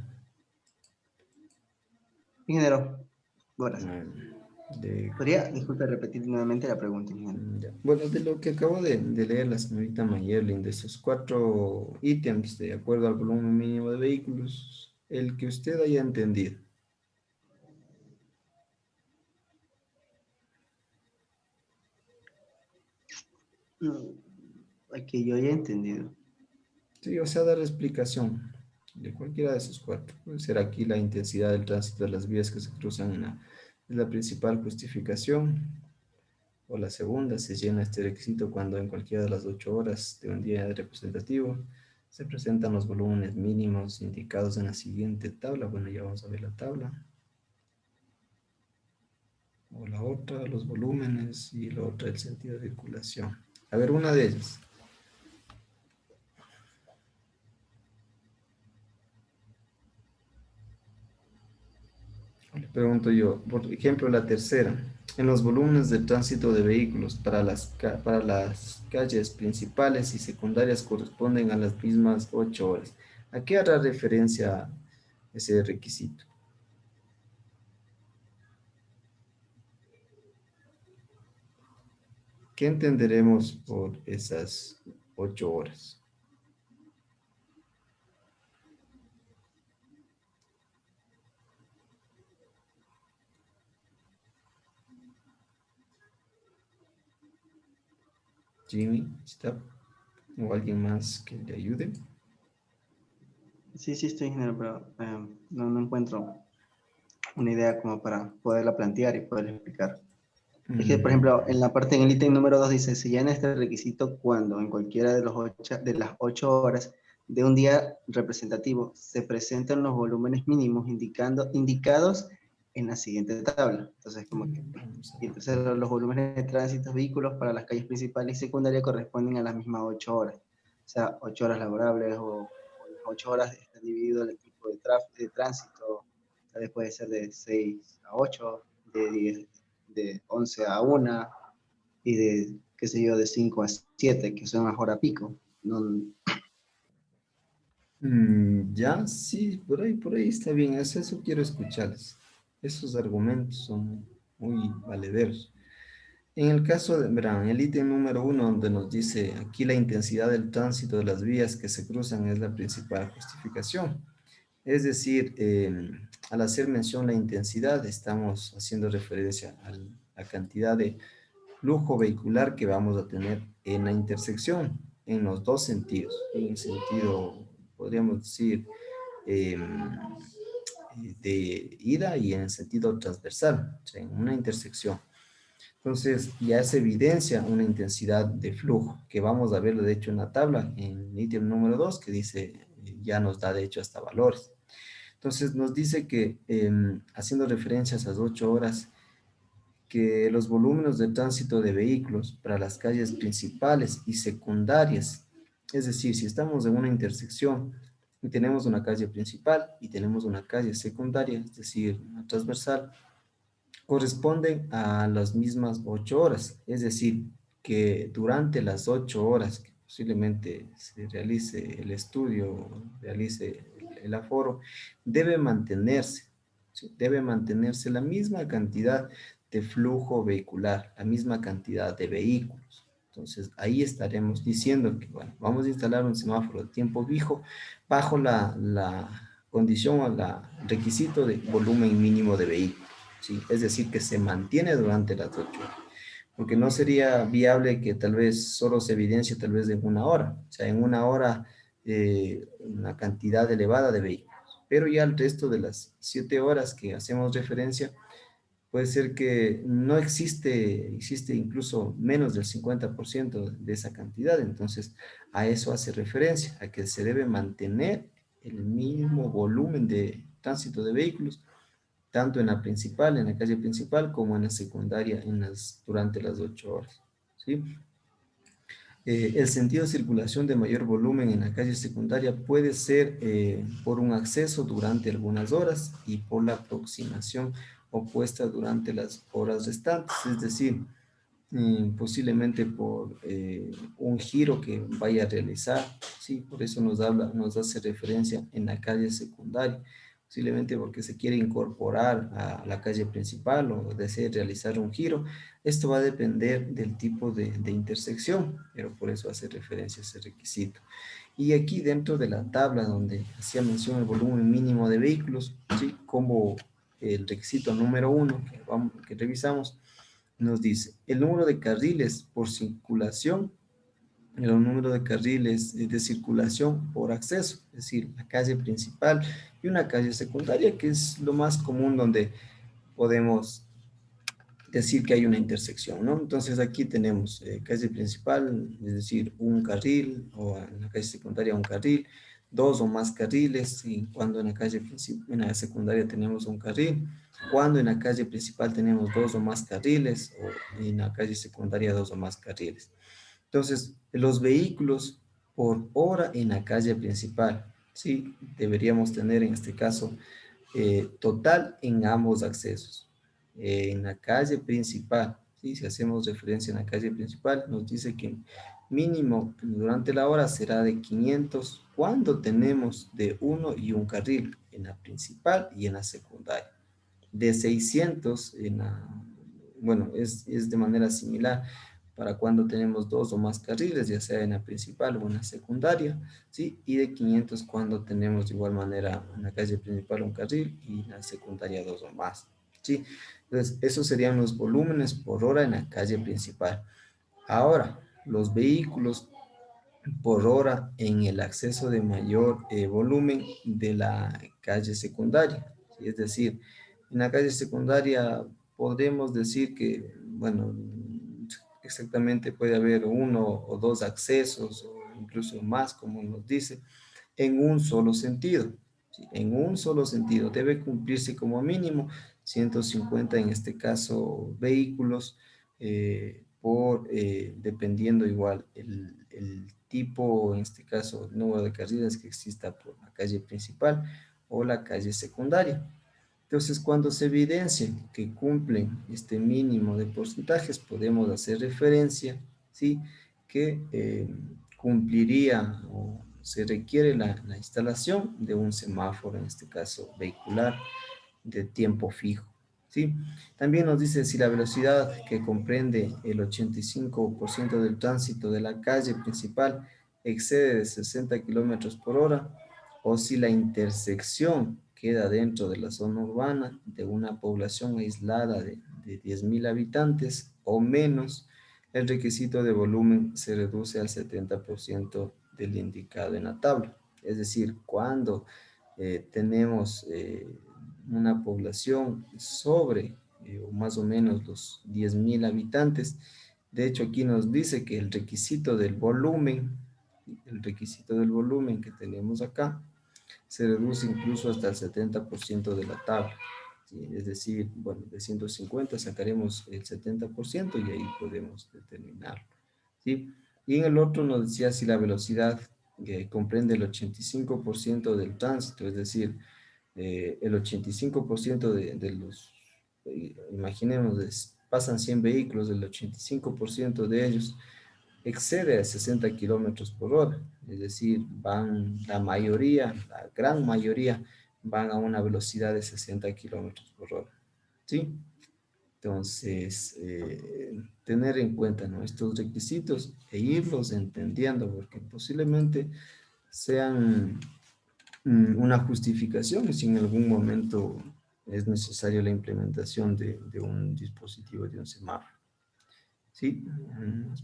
Ingeniero, buenas. De, ¿Podría, disculpe, repetir nuevamente la pregunta, ingeniero? ya. Bueno, de lo que acabo de leer la señorita Mayerling, de esos 4 ítems, de acuerdo al volumen mínimo de vehículos, el que usted haya entendido. El que yo haya entendido. Sí, o sea, dar explicación de cualquiera de esos 4. Puede ser aquí la intensidad del tránsito de las vías que se cruzan es la principal justificación. O la segunda, se llena este requisito cuando en cualquiera de las 8 horas de un día representativo se presentan los volúmenes mínimos indicados en la siguiente tabla. Bueno, ya vamos a ver la tabla. O la otra, los volúmenes, y la otra, el sentido de circulación. A ver, una de ellas. Le pregunto yo, por ejemplo, la tercera. En los volúmenes de tránsito de vehículos para para las calles principales y secundarias corresponden a las mismas 8 horas. ¿A qué hará referencia ese requisito? ¿Qué entenderemos por esas 8 horas? Jimmy, ¿está? ¿O alguien más que le ayude? Sí, estoy ingeniero, pero no encuentro una idea como para poderla plantear y poderla explicar. Es que, por ejemplo, en la parte, en el ítem número 2 dice, se llena este requisito cuando en cualquiera de las 8 horas de un día representativo se presentan los volúmenes mínimos indicados en la siguiente tabla. Entonces, como que, y entonces los volúmenes de tránsito de vehículos para las calles principales y secundarias corresponden a las mismas 8 horas. O sea, 8 horas laborables o las 8 horas está dividido el tipo de tránsito. Tal vez puede ser de 6 a 8, de 10 de 11 a 1 y de, qué sé yo, de 5 a 7, que son a hora pico. No, Ya, sí, por ahí está bien. Eso quiero escucharles. Esos argumentos son muy valederos. En el caso de, verán, el ítem número 1, donde nos dice aquí la intensidad del tránsito de las vías que se cruzan es la principal justificación. Es decir, al hacer mención la intensidad, estamos haciendo referencia a la cantidad de flujo vehicular que vamos a tener en la intersección, en los dos sentidos. En el sentido, podríamos decir, de ida y en el sentido transversal, o sea, en una intersección. Entonces, ya se evidencia una intensidad de flujo, que vamos a verlo de hecho en la tabla, en el ítem número 2, que dice, ya nos da de hecho hasta valores. Entonces, nos dice que, haciendo referencia a esas 8 horas, que los volúmenes de tránsito de vehículos para las calles principales y secundarias, es decir, si estamos en una intersección y tenemos una calle principal y tenemos una calle secundaria, es decir, una transversal, corresponden a las mismas 8 horas, es decir, que durante las 8 horas que posiblemente se realice el estudio, realice el aforo, debe mantenerse, ¿sí? Debe mantenerse la misma cantidad de flujo vehicular, la misma cantidad de vehículos. Entonces, ahí estaremos diciendo que, bueno, vamos a instalar un semáforo de tiempo fijo bajo la condición o el requisito de volumen mínimo de vehículos. ¿Sí? Es decir, que se mantiene durante las 8 horas, porque no sería viable que tal vez solo se evidencie tal vez en una hora, o sea, en una hora una cantidad elevada de vehículos, pero ya el resto de las 7 horas que hacemos referencia, puede ser que no existe incluso menos del 50% de esa cantidad, entonces a eso hace referencia, a que se debe mantener el mismo volumen de tránsito de vehículos tanto en la principal, en la calle principal, como en la secundaria durante las 8 horas. ¿Sí? El sentido de circulación de mayor volumen en la calle secundaria puede ser por un acceso durante algunas horas y por la aproximación opuesta durante las horas restantes, es decir, posiblemente por un giro que vaya a realizar, ¿sí? Por eso nos hace referencia en la calle secundaria, posiblemente porque se quiere incorporar a la calle principal o desee realizar un giro. Esto va a depender del tipo de intersección, pero por eso hace referencia a ese requisito. Y aquí dentro de la tabla donde hacía mención el volumen mínimo de vehículos, ¿sí? Como el requisito número 1 que revisamos, nos dice el número de carriles por circulación, el número de carriles de circulación por acceso, es decir, la calle principal y una calle secundaria, que es lo más común donde podemos decir que hay una intersección, ¿no? Entonces aquí tenemos calle principal, es decir, un carril, o en la calle secundaria un carril, dos o más carriles, y cuando en en la secundaria tenemos un carril, cuando en la calle principal tenemos dos o más carriles, o en la calle secundaria dos o más carriles. Entonces, los vehículos por hora en la calle principal, ¿sí? Deberíamos tener en este caso total en ambos accesos. En la calle principal, ¿sí? Si hacemos referencia en la calle principal, nos dice que mínimo durante la hora será de 500 cuando tenemos de uno y un carril en la principal y en la secundaria. De 600 en la, bueno, es de manera similar para cuando tenemos dos o más carriles, ya sea en la principal o en la secundaria, ¿sí? Y de 500 cuando tenemos de igual manera en la calle principal un carril y en la secundaria dos o más, ¿sí? Entonces, esos serían los volúmenes por hora en la calle principal. Ahora, los vehículos por hora en el acceso de mayor volumen de la calle secundaria, ¿sí? Es decir, en la calle secundaria podemos decir que, bueno, exactamente puede haber uno o dos accesos o incluso más, como nos dice, en un solo sentido. ¿Sí? En un solo sentido debe cumplirse como mínimo 150 en este caso vehículos dependiendo igual el tipo, en este caso el número de carriles que exista por la calle principal o la calle secundaria. Entonces, cuando se evidencia que cumplen este mínimo de porcentajes, podemos hacer referencia, ¿sí? Que cumpliría o se requiere la instalación de un semáforo, en este caso vehicular, de tiempo fijo, ¿sí? También nos dice si la velocidad que comprende el 85% del tránsito de la calle principal excede de 60 kilómetros por hora o si la intersección queda dentro de la zona urbana de una población aislada de 10.000 habitantes o menos, el requisito de volumen se reduce al 70% del indicado en la tabla. Es decir, cuando tenemos una población sobre o más o menos los 10.000 habitantes, de hecho aquí nos dice que el requisito del volumen que tenemos acá, se reduce incluso hasta el 70% de la tabla. ¿Sí? Es decir, bueno, de 150 sacaremos el 70% y ahí podemos determinarlo. ¿Sí? Y en el otro nos decía si la velocidad comprende el 85% del tránsito, es decir, el 85% de los, imaginemos, pasan 100 vehículos, el 85% de ellos excede a 60 kilómetros por hora, es decir, van la mayoría, la gran mayoría, van a una velocidad de 60 kilómetros por hora, ¿sí? Entonces, tener en cuenta, ¿no?, estos requisitos e irlos entendiendo, porque posiblemente sean una justificación si en algún momento es necesaria la implementación de un dispositivo, de un semáforo. Sí,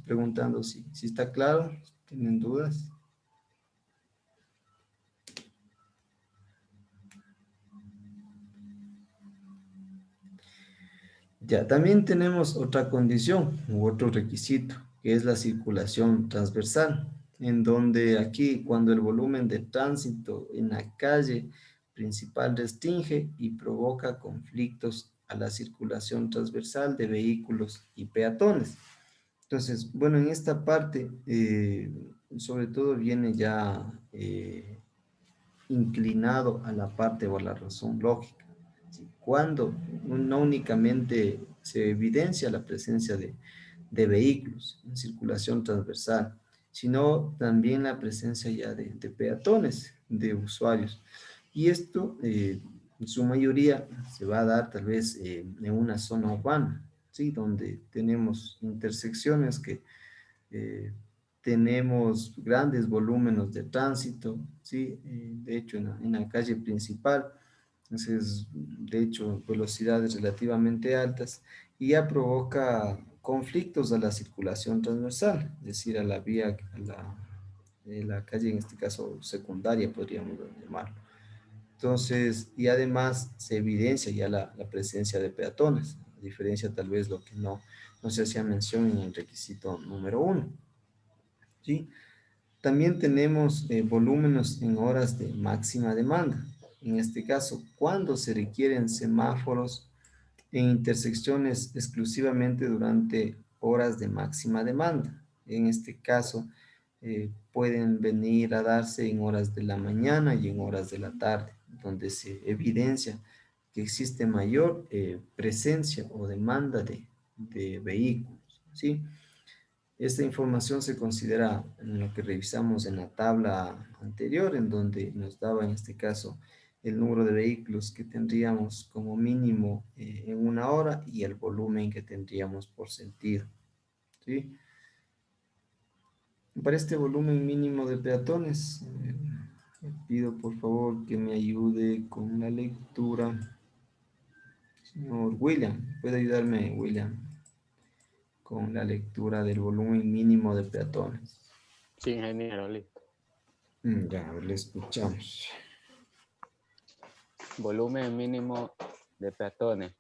preguntando si está claro, ¿tienen dudas? Ya, también tenemos otra condición u otro requisito, que es la circulación transversal, en donde aquí cuando el volumen de tránsito en la calle principal restringe y provoca conflictos a la circulación transversal de vehículos y peatones. Entonces, bueno, en esta parte, sobre todo viene ya inclinado a la parte o a la razón lógica. ¿Sí? Cuando no únicamente se evidencia la presencia de vehículos en circulación transversal, sino también la presencia ya de peatones, de usuarios. Y esto, en su mayoría, se va a dar tal vez en una zona urbana, ¿sí? Donde tenemos intersecciones que tenemos grandes volúmenes de tránsito, ¿sí? De hecho, en la calle principal, entonces, de hecho, velocidades relativamente altas y ya provoca conflictos a la circulación transversal, es decir, a la vía, la calle, en este caso secundaria, podríamos llamarlo. Entonces, y además se evidencia ya la presencia de peatones, a diferencia tal vez lo que no se hacía mención en el requisito número 1. ¿Sí? También tenemos volúmenes en horas de máxima demanda. En este caso, cuando se requieren semáforos en intersecciones exclusivamente durante horas de máxima demanda. En este caso, pueden venir a darse en horas de la mañana y en horas de la tarde, donde se evidencia que existe mayor presencia o demanda de vehículos, ¿sí? Esta información se considera en lo que revisamos en la tabla anterior, en donde nos daba en este caso el número de vehículos que tendríamos como mínimo en una hora y el volumen que tendríamos por sentido, ¿sí? Para este volumen mínimo de peatones, le pido por favor que me ayude con la lectura. Señor William, ¿puede ayudarme, William, con la lectura del volumen mínimo de peatones? Sí, ingeniero, listo. Ya, le escuchamos. Volumen mínimo de peatones.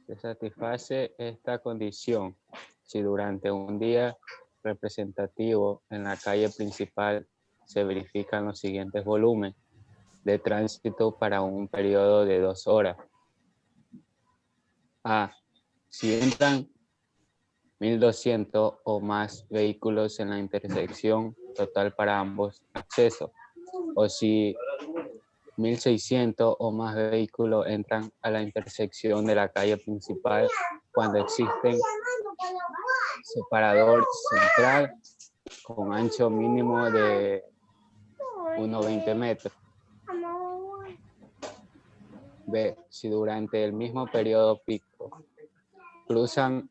Se satisface esta condición si durante un día representativo en la calle principal se verifican los siguientes volúmenes de tránsito para un periodo de 2 horas. A. Si entran 1.200 o más vehículos en la intersección total para ambos accesos, o si 1.600 o más vehículos entran a la intersección de la calle principal cuando existe separador central con ancho mínimo de 1,20 metros. B. Si durante el mismo periodo pico cruzan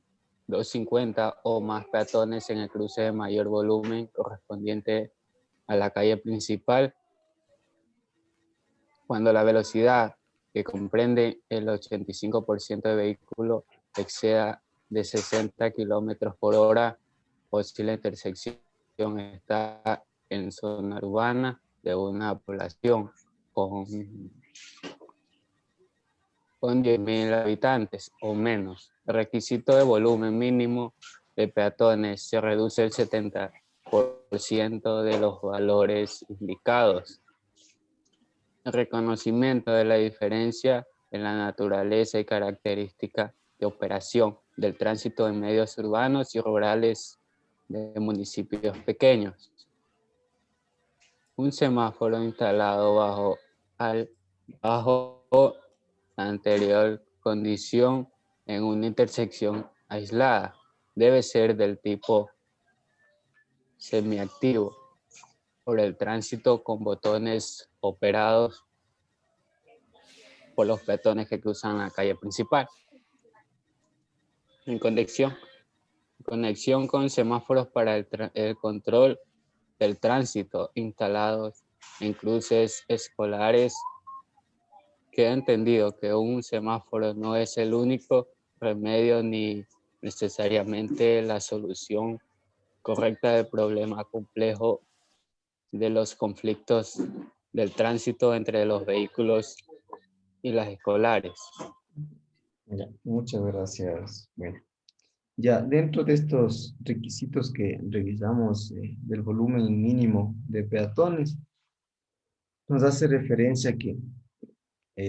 250 o más peatones en el cruce de mayor volumen correspondiente a la calle principal, cuando la velocidad que comprende el 85% de vehículos exceda de 60 kilómetros por hora, o si la intersección está en zona urbana de una población con 10.000 habitantes o menos. El requisito de volumen mínimo de peatones se reduce el 70% de los valores indicados. El reconocimiento de la diferencia en la naturaleza y característica de operación del tránsito en medios urbanos y rurales de municipios pequeños. Un semáforo instalado bajo la anterior condición en una intersección aislada debe ser del tipo semiactivo por el tránsito con botones operados por los peatones que cruzan la calle principal. En conexión con semáforos para el control del tránsito instalados en cruces escolares, queda entendido que un semáforo no es el único remedio ni necesariamente la solución correcta del problema complejo de los conflictos del tránsito entre los vehículos y las escolares. Ya, muchas gracias. Bueno, ya dentro de estos requisitos que revisamos del volumen mínimo de peatones, nos hace referencia que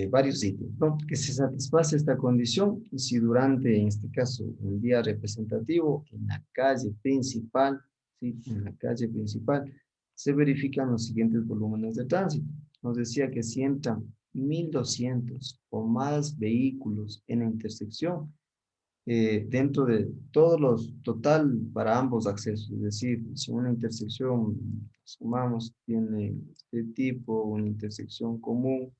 varios sitios, ¿no? Que se satisface esta condición si durante, en este caso, un día representativo en la calle principal, ¿sí? En la calle principal se verifican los siguientes volúmenes de tránsito. Nos decía que si entran 1.200 o más vehículos en la intersección, dentro de todos los total para ambos accesos, es decir, si una intersección, sumamos, tiene este tipo, una intersección común,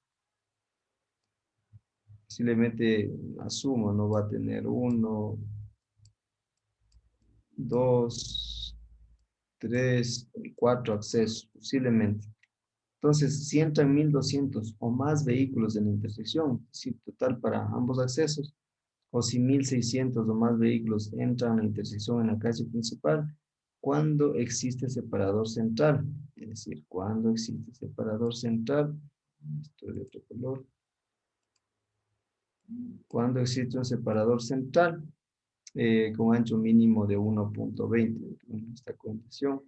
posiblemente asumo, no va a tener 1, 2, 3, 4 accesos, posiblemente. Entonces, si entran 1.200 o más vehículos en la intersección, si total para ambos accesos, o si 1.600 o más vehículos entran a la intersección en la calle principal, cuando existe separador central, es decir, cuando existe separador central, esto de otro color, cuando existe un separador central con ancho mínimo de 1.20. En esta condición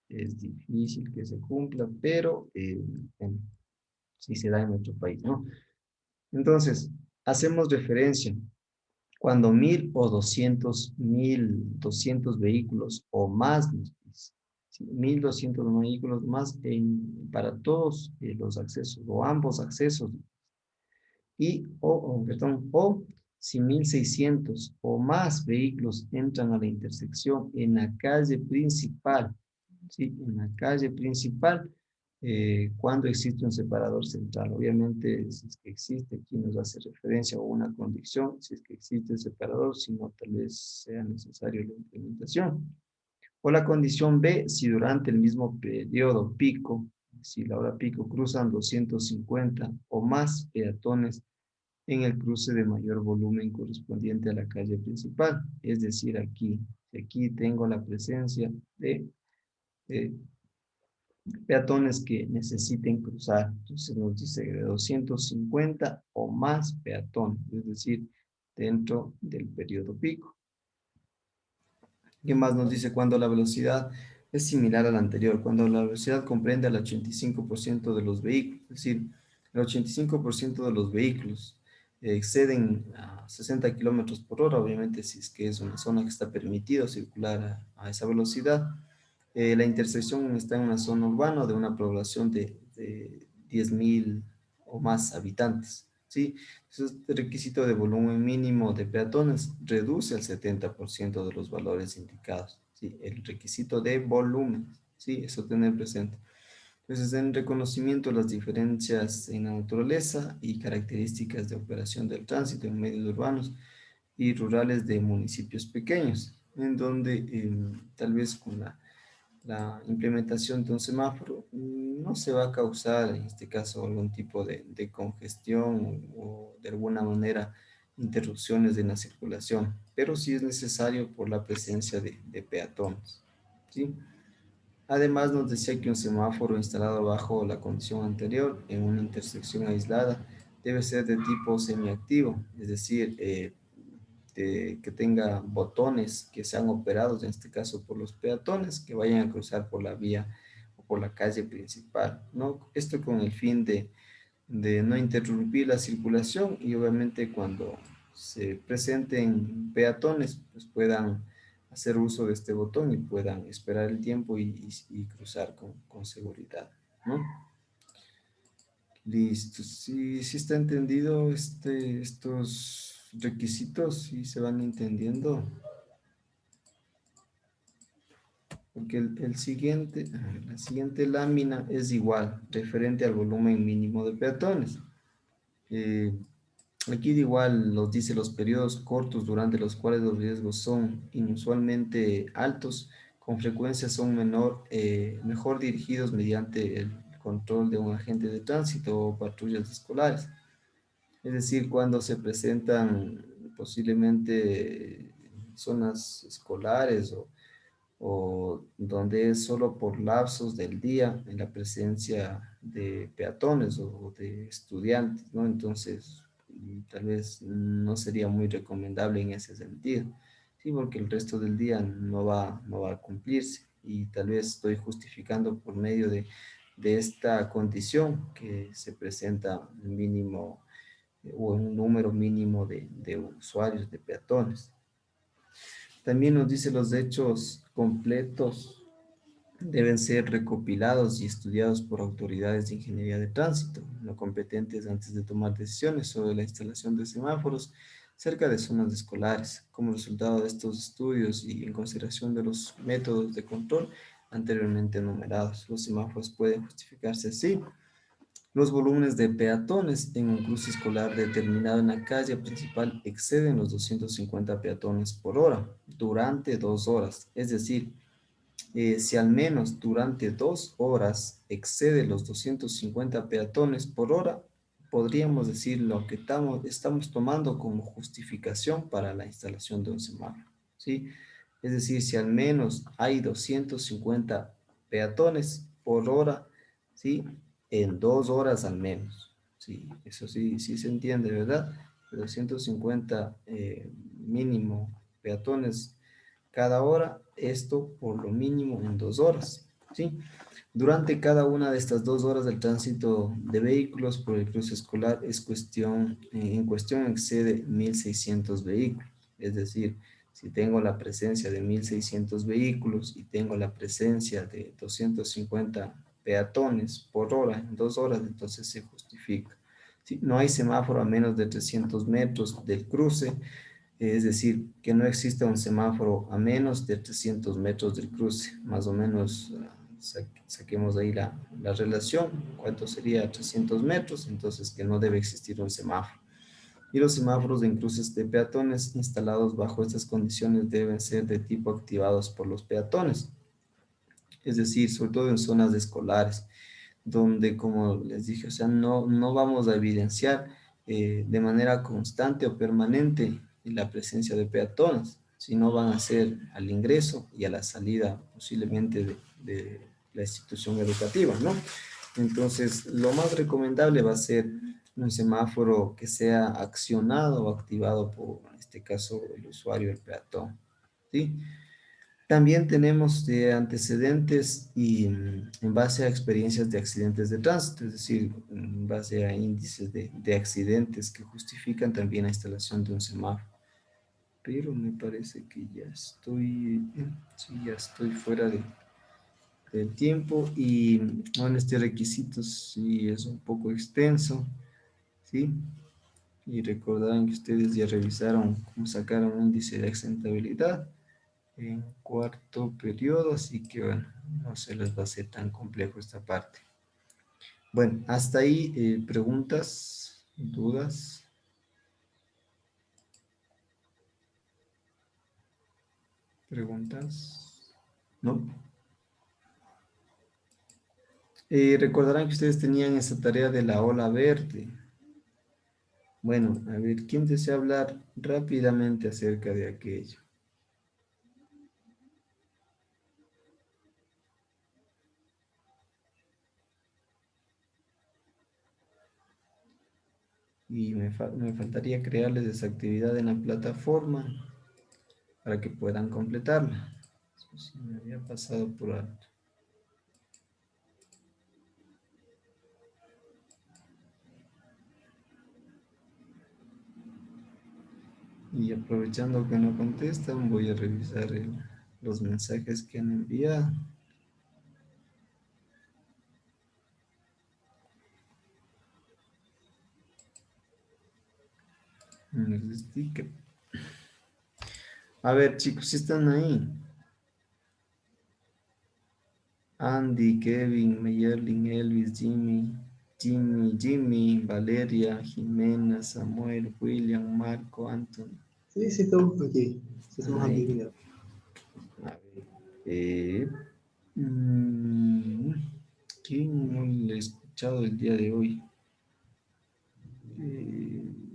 es difícil que se cumpla, pero sí se da en nuestro país, ¿no? Entonces, hacemos referencia cuando 1.000 o 200 vehículos o más, ¿sí? 1.200 vehículos más para todos los accesos o ambos accesos. O si 1.600 o más vehículos entran a la intersección en la calle principal, ¿sí? En la calle principal, cuando existe un separador central. Obviamente, si es que existe, aquí nos hace referencia a una condición, si es que existe el separador, si no, tal vez sea necesario la implementación. O la condición B, si durante el mismo periodo pico, si la hora pico cruzan 250 o más peatones en el cruce de mayor volumen correspondiente a la calle principal. Es decir, aquí tengo la presencia de peatones que necesiten cruzar. Entonces nos dice de 250 o más peatones, es decir, dentro del periodo pico. ¿Qué más nos dice? Cuando la velocidad es similar a la anterior, cuando la velocidad comprende al 85% de los vehículos, es decir, el 85% de los vehículos exceden a 60 kilómetros por hora, obviamente si es que es una zona que está permitido circular a esa velocidad. La intersección está en una zona urbana de una población de 10.000 o más habitantes, ¿sí? Entonces, el requisito de volumen mínimo de peatones reduce al 70% de los valores indicados, ¿sí? El requisito de volumen, ¿sí? Eso tener presente. Entonces, en reconocimiento de las diferencias en la naturaleza y características de operación del tránsito en medios urbanos y rurales de municipios pequeños, en donde tal vez con la implementación de un semáforo no se va a causar en este caso algún tipo de congestión o de alguna manera interrupciones en la circulación, pero sí es necesario por la presencia de peatones, ¿sí? Además nos decía que un semáforo instalado bajo la condición anterior en una intersección aislada debe ser de tipo semiactivo, es decir, que tenga botones que sean operados, en este caso por los peatones, que vayan a cruzar por la vía o por la calle principal, ¿no? Esto con el fin de no interrumpir la circulación y obviamente cuando se presenten peatones, pues puedan hacer uso de este botón y puedan esperar el tiempo y cruzar con seguridad, ¿no? Listo, sí está entendido estos requisitos, sí se van entendiendo. Porque la siguiente lámina es igual, referente al volumen mínimo de peatones. Aquí de igual nos dice los periodos cortos durante los cuales los riesgos son inusualmente altos, con frecuencia son mejor dirigidos mediante el control de un agente de tránsito o patrullas escolares. Es decir, cuando se presentan posiblemente zonas escolares o donde es solo por lapsos del día en la presencia de peatones o de estudiantes, ¿no? Entonces, tal vez no sería muy recomendable en ese sentido, ¿sí? Porque el resto del día no va a cumplirse y tal vez estoy justificando por medio de esta condición que se presenta un mínimo o un número mínimo de usuarios, de peatones. También nos dice los hechos completos deben ser recopilados y estudiados por autoridades de ingeniería de tránsito, no competentes antes de tomar decisiones sobre la instalación de semáforos cerca de zonas escolares. Como resultado de estos estudios y en consideración de los métodos de control anteriormente enumerados, los semáforos pueden justificarse así. Los volúmenes de peatones en un cruce escolar determinado en la calle principal exceden los 250 peatones por hora durante 2 horas. Es decir, si al menos durante 2 horas excede los 250 peatones por hora, podríamos decir lo que estamos tomando como justificación para la instalación de un semáforo, ¿sí? Es decir, si al menos hay 250 peatones por hora, ¿sí? En 2 horas al menos, ¿sí? Eso sí se entiende, ¿verdad? 250 mínimo peatones cada hora, esto por lo mínimo en 2 horas, ¿sí? Durante cada una de estas 2 horas del tránsito de vehículos por el cruce escolar en cuestión excede 1.600 vehículos, es decir, Si tengo la presencia de 1.600 vehículos y tengo la presencia de 250 peatones por hora, en 2 horas, entonces se justifica. Si no hay semáforo a menos de 300 metros del cruce, es decir, que no exista un semáforo a menos de 300 metros del cruce, más o menos saquemos ahí la relación, ¿cuánto sería 300 metros? Entonces que no debe existir un semáforo. Y los semáforos en cruces de peatones instalados bajo estas condiciones deben ser de tipo activados por los peatones, es decir, sobre todo en zonas escolares, donde, como les dije, o sea, no vamos a evidenciar de manera constante o permanente la presencia de peatones, sino van a ser al ingreso y a la salida posiblemente de la institución educativa, ¿no? Entonces, lo más recomendable va a ser un semáforo que sea accionado o activado por, en este caso, el usuario, el peatón, ¿sí? También tenemos antecedentes y en base a experiencias de accidentes de tránsito, es decir, en base a índices de accidentes que justifican también la instalación de un semáforo. Pero me parece que sí, ya estoy fuera del tiempo y bueno, este requisito sí es un poco extenso, ¿sí? Y recordarán que ustedes ya revisaron cómo sacar un índice de accidentabilidad en 4º periodo, así que bueno, no se les va a hacer tan complejo esta parte. Bueno, hasta ahí preguntas, dudas. ¿Preguntas? ¿No? Recordarán que ustedes tenían esa tarea de la ola verde. Bueno, a ver, ¿quién desea hablar rápidamente acerca de aquello? Y me faltaría crearles esa actividad en la plataforma para que puedan completarla. Eso sí me había pasado por alto. Y aprovechando que no contestan, voy a revisar los mensajes que han enviado. Los stickers. A ver, chicos, si están ahí. Andy, Kevin, Mayerlin, Elvis, Jimmy, Valeria, Jimena, Samuel, William, Marco, Anthony. Sí, sí, estamos aquí. Sí, estamos Ahí. aquí. A ver. ¿Quién no le he escuchado el día de hoy?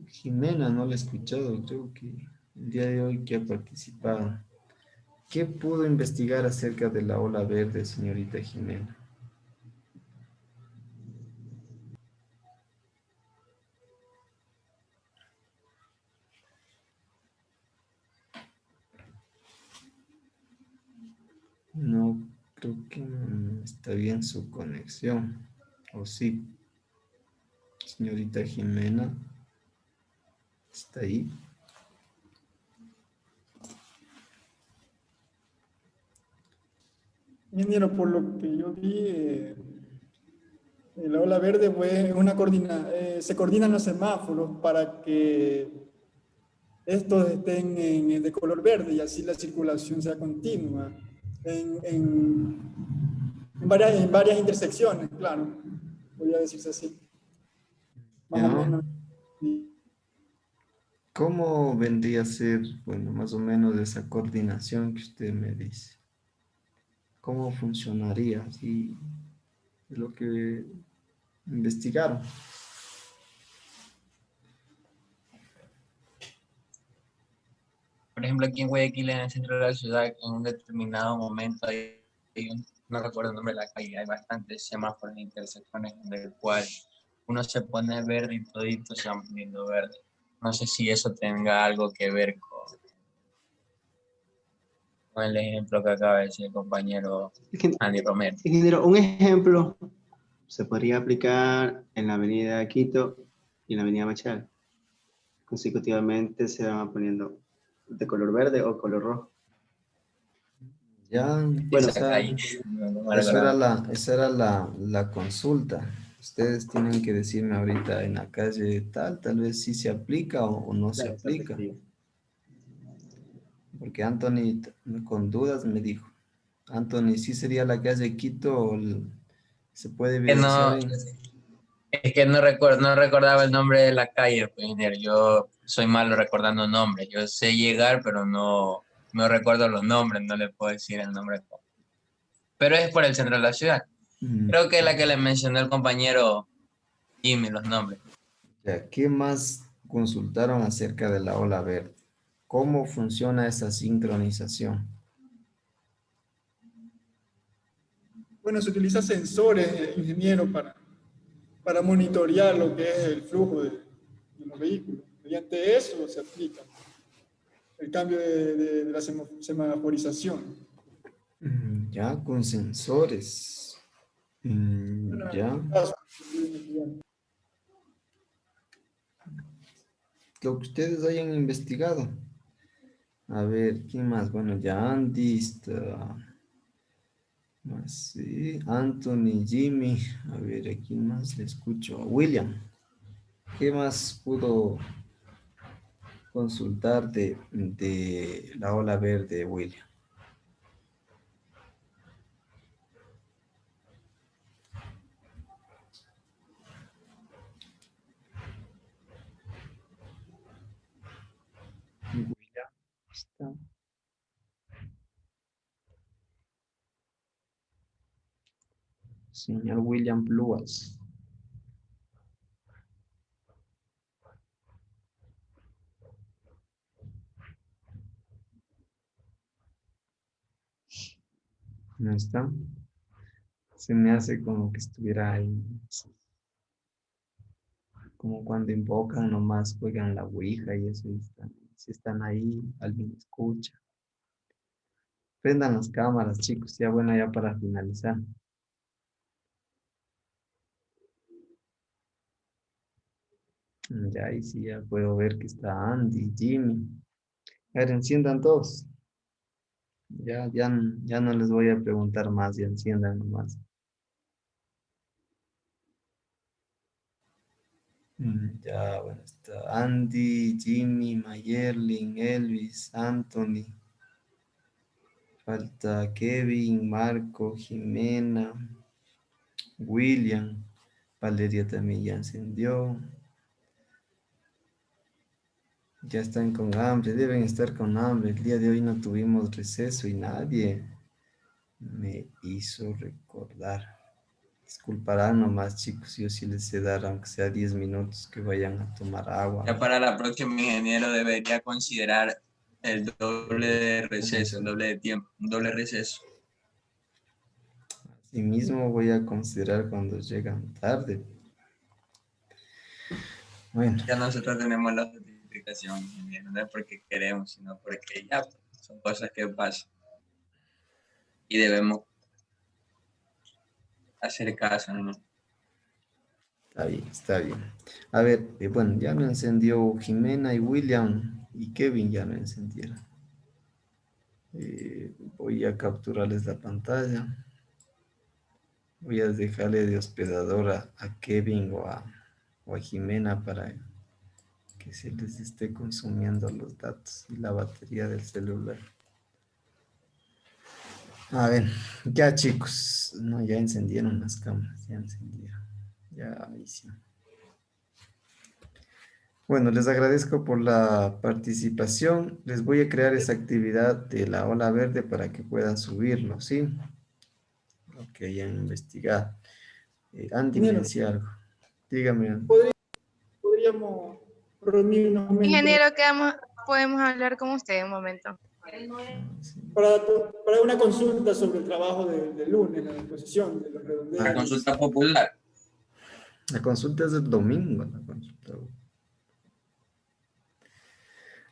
Jimena no la he escuchado, creo que el día de hoy que ha participado. ¿Qué pudo investigar acerca de la ola verde, señorita Jimena? No, creo que no está bien su conexión. ¿O sí? Señorita Jimena, ¿está ahí? Ingeniero, por lo que yo vi, la ola verde fue se coordinan los semáforos para que estos estén de color verde y así la circulación sea continua en varias intersecciones, claro, podría decirse así. Más o Ya. menos. ¿Cómo vendría a ser, bueno, más o menos esa coordinación que usted me dice? ¿Cómo funcionaría? Sí, es lo que investigaron. Por ejemplo, aquí en Guayaquil, en el centro de la ciudad, en un determinado momento, no recuerdo el nombre de la calle, hay bastantes semáforos de intersecciones en el cual uno se pone verde y todito se van poniendo verde. No sé si eso tenga algo que ver con el ejemplo que acaba de decir el compañero Andy Romero. Ingeniero, un ejemplo se podría aplicar en la avenida Quito y en la avenida Machal. Consecutivamente se van poniendo de color verde o color rojo. Ya, Bueno, Esa calle. No me recordaba. esa era la consulta. Ustedes tienen que decirme ahorita en la calle tal vez sí se aplica o no se claro, aplica. perfecto. Porque Anthony con dudas me dijo, Anthony, ¿sí sería la calle Quito o se puede Que evidenciar no, en... es que no recuerdo, no recordaba el nombre de la calle, pues, ingeniero. Yo soy malo recordando nombres. Yo sé llegar, pero no recuerdo los nombres, no le puedo decir el nombre. Pero es por el centro de la ciudad. Creo que la que le mencionó el compañero Jimmy, los nombres. Ya, ¿qué más consultaron acerca de la ola verde? ¿Cómo funciona esa sincronización? Bueno, se utiliza sensores, ingeniero, para monitorear lo que es el flujo de los vehículos. Mediante eso se aplica el cambio de la semaforización. Ya, con sensores. Bueno, en Ya, este caso, lo que ustedes hayan investigado. A ver, ¿quién más? Bueno, ya Andy está... Más, sí, Anthony, Jimmy. A ver, ¿a quién más le escucho? A William. ¿Qué más pudo consultar de la ola verde, William? William está. Señor William Bluas. ¿No está? Se me hace como que estuviera ahí. Como cuando invocan, nomás juegan la ouija y eso. Y si están ahí, alguien escucha. Prendan las cámaras, chicos. Ya bueno, ya para finalizar. Ya ahí sí ya puedo ver que está Andy, Jimmy. A ver, enciendan todos. Ya no les voy a preguntar más, ya enciendan nomás. Ya, bueno, está Andy, Jimmy, Mayerlin, Elvis, Anthony. Falta Kevin, Marco, Jimena, William. Valeria también ya encendió. Ya están con hambre, deben estar con hambre. El día de hoy no tuvimos receso y nadie me hizo recordar. Disculparán nomás, chicos, yo sí les he dar, aunque sea 10 minutos, que vayan a tomar agua. Ya para la próxima, ingeniero debería considerar el doble de receso, el doble de tiempo, un doble receso. Así mismo voy a considerar cuando llegan tarde. Bueno. Ya nosotros tenemos la justificación, ingeniero, no es porque queremos, sino porque ya son cosas que pasan. Y debemos hacer caso, ¿no? Está bien, está bien. A ver, bueno, ya me encendió Jimena y William y Kevin ya me encendieron. Voy a capturarles la pantalla. Voy a dejarle de hospedador a Kevin o a Jimena para que se les esté consumiendo los datos y la batería del celular. A ver, ya chicos, no, ya encendieron las cámaras, ya encendieron. Ya hicieron. Bueno, les agradezco por la participación. Les voy a crear esa actividad de la ola verde para que puedan subirlo, ¿sí? Lo que hayan investigado. Andy me decía algo. Dígame, Andy. Podríamos reunirnos Ingeniero, podemos hablar con usted un momento. para una consulta sobre el trabajo del lunes, la disposición de los redondeos. La consulta popular. La consulta es el domingo. La consulta.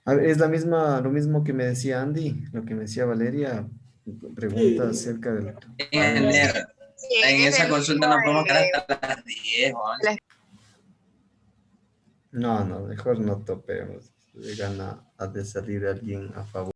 A ver, es lo mismo que me decía Andy, lo que me decía Valeria. Pregunta acerca del... Ingeniero, en esa consulta nos podemos quedar hasta las 10 o 11. No, mejor no topemos. le gana a de salir alguien a favor.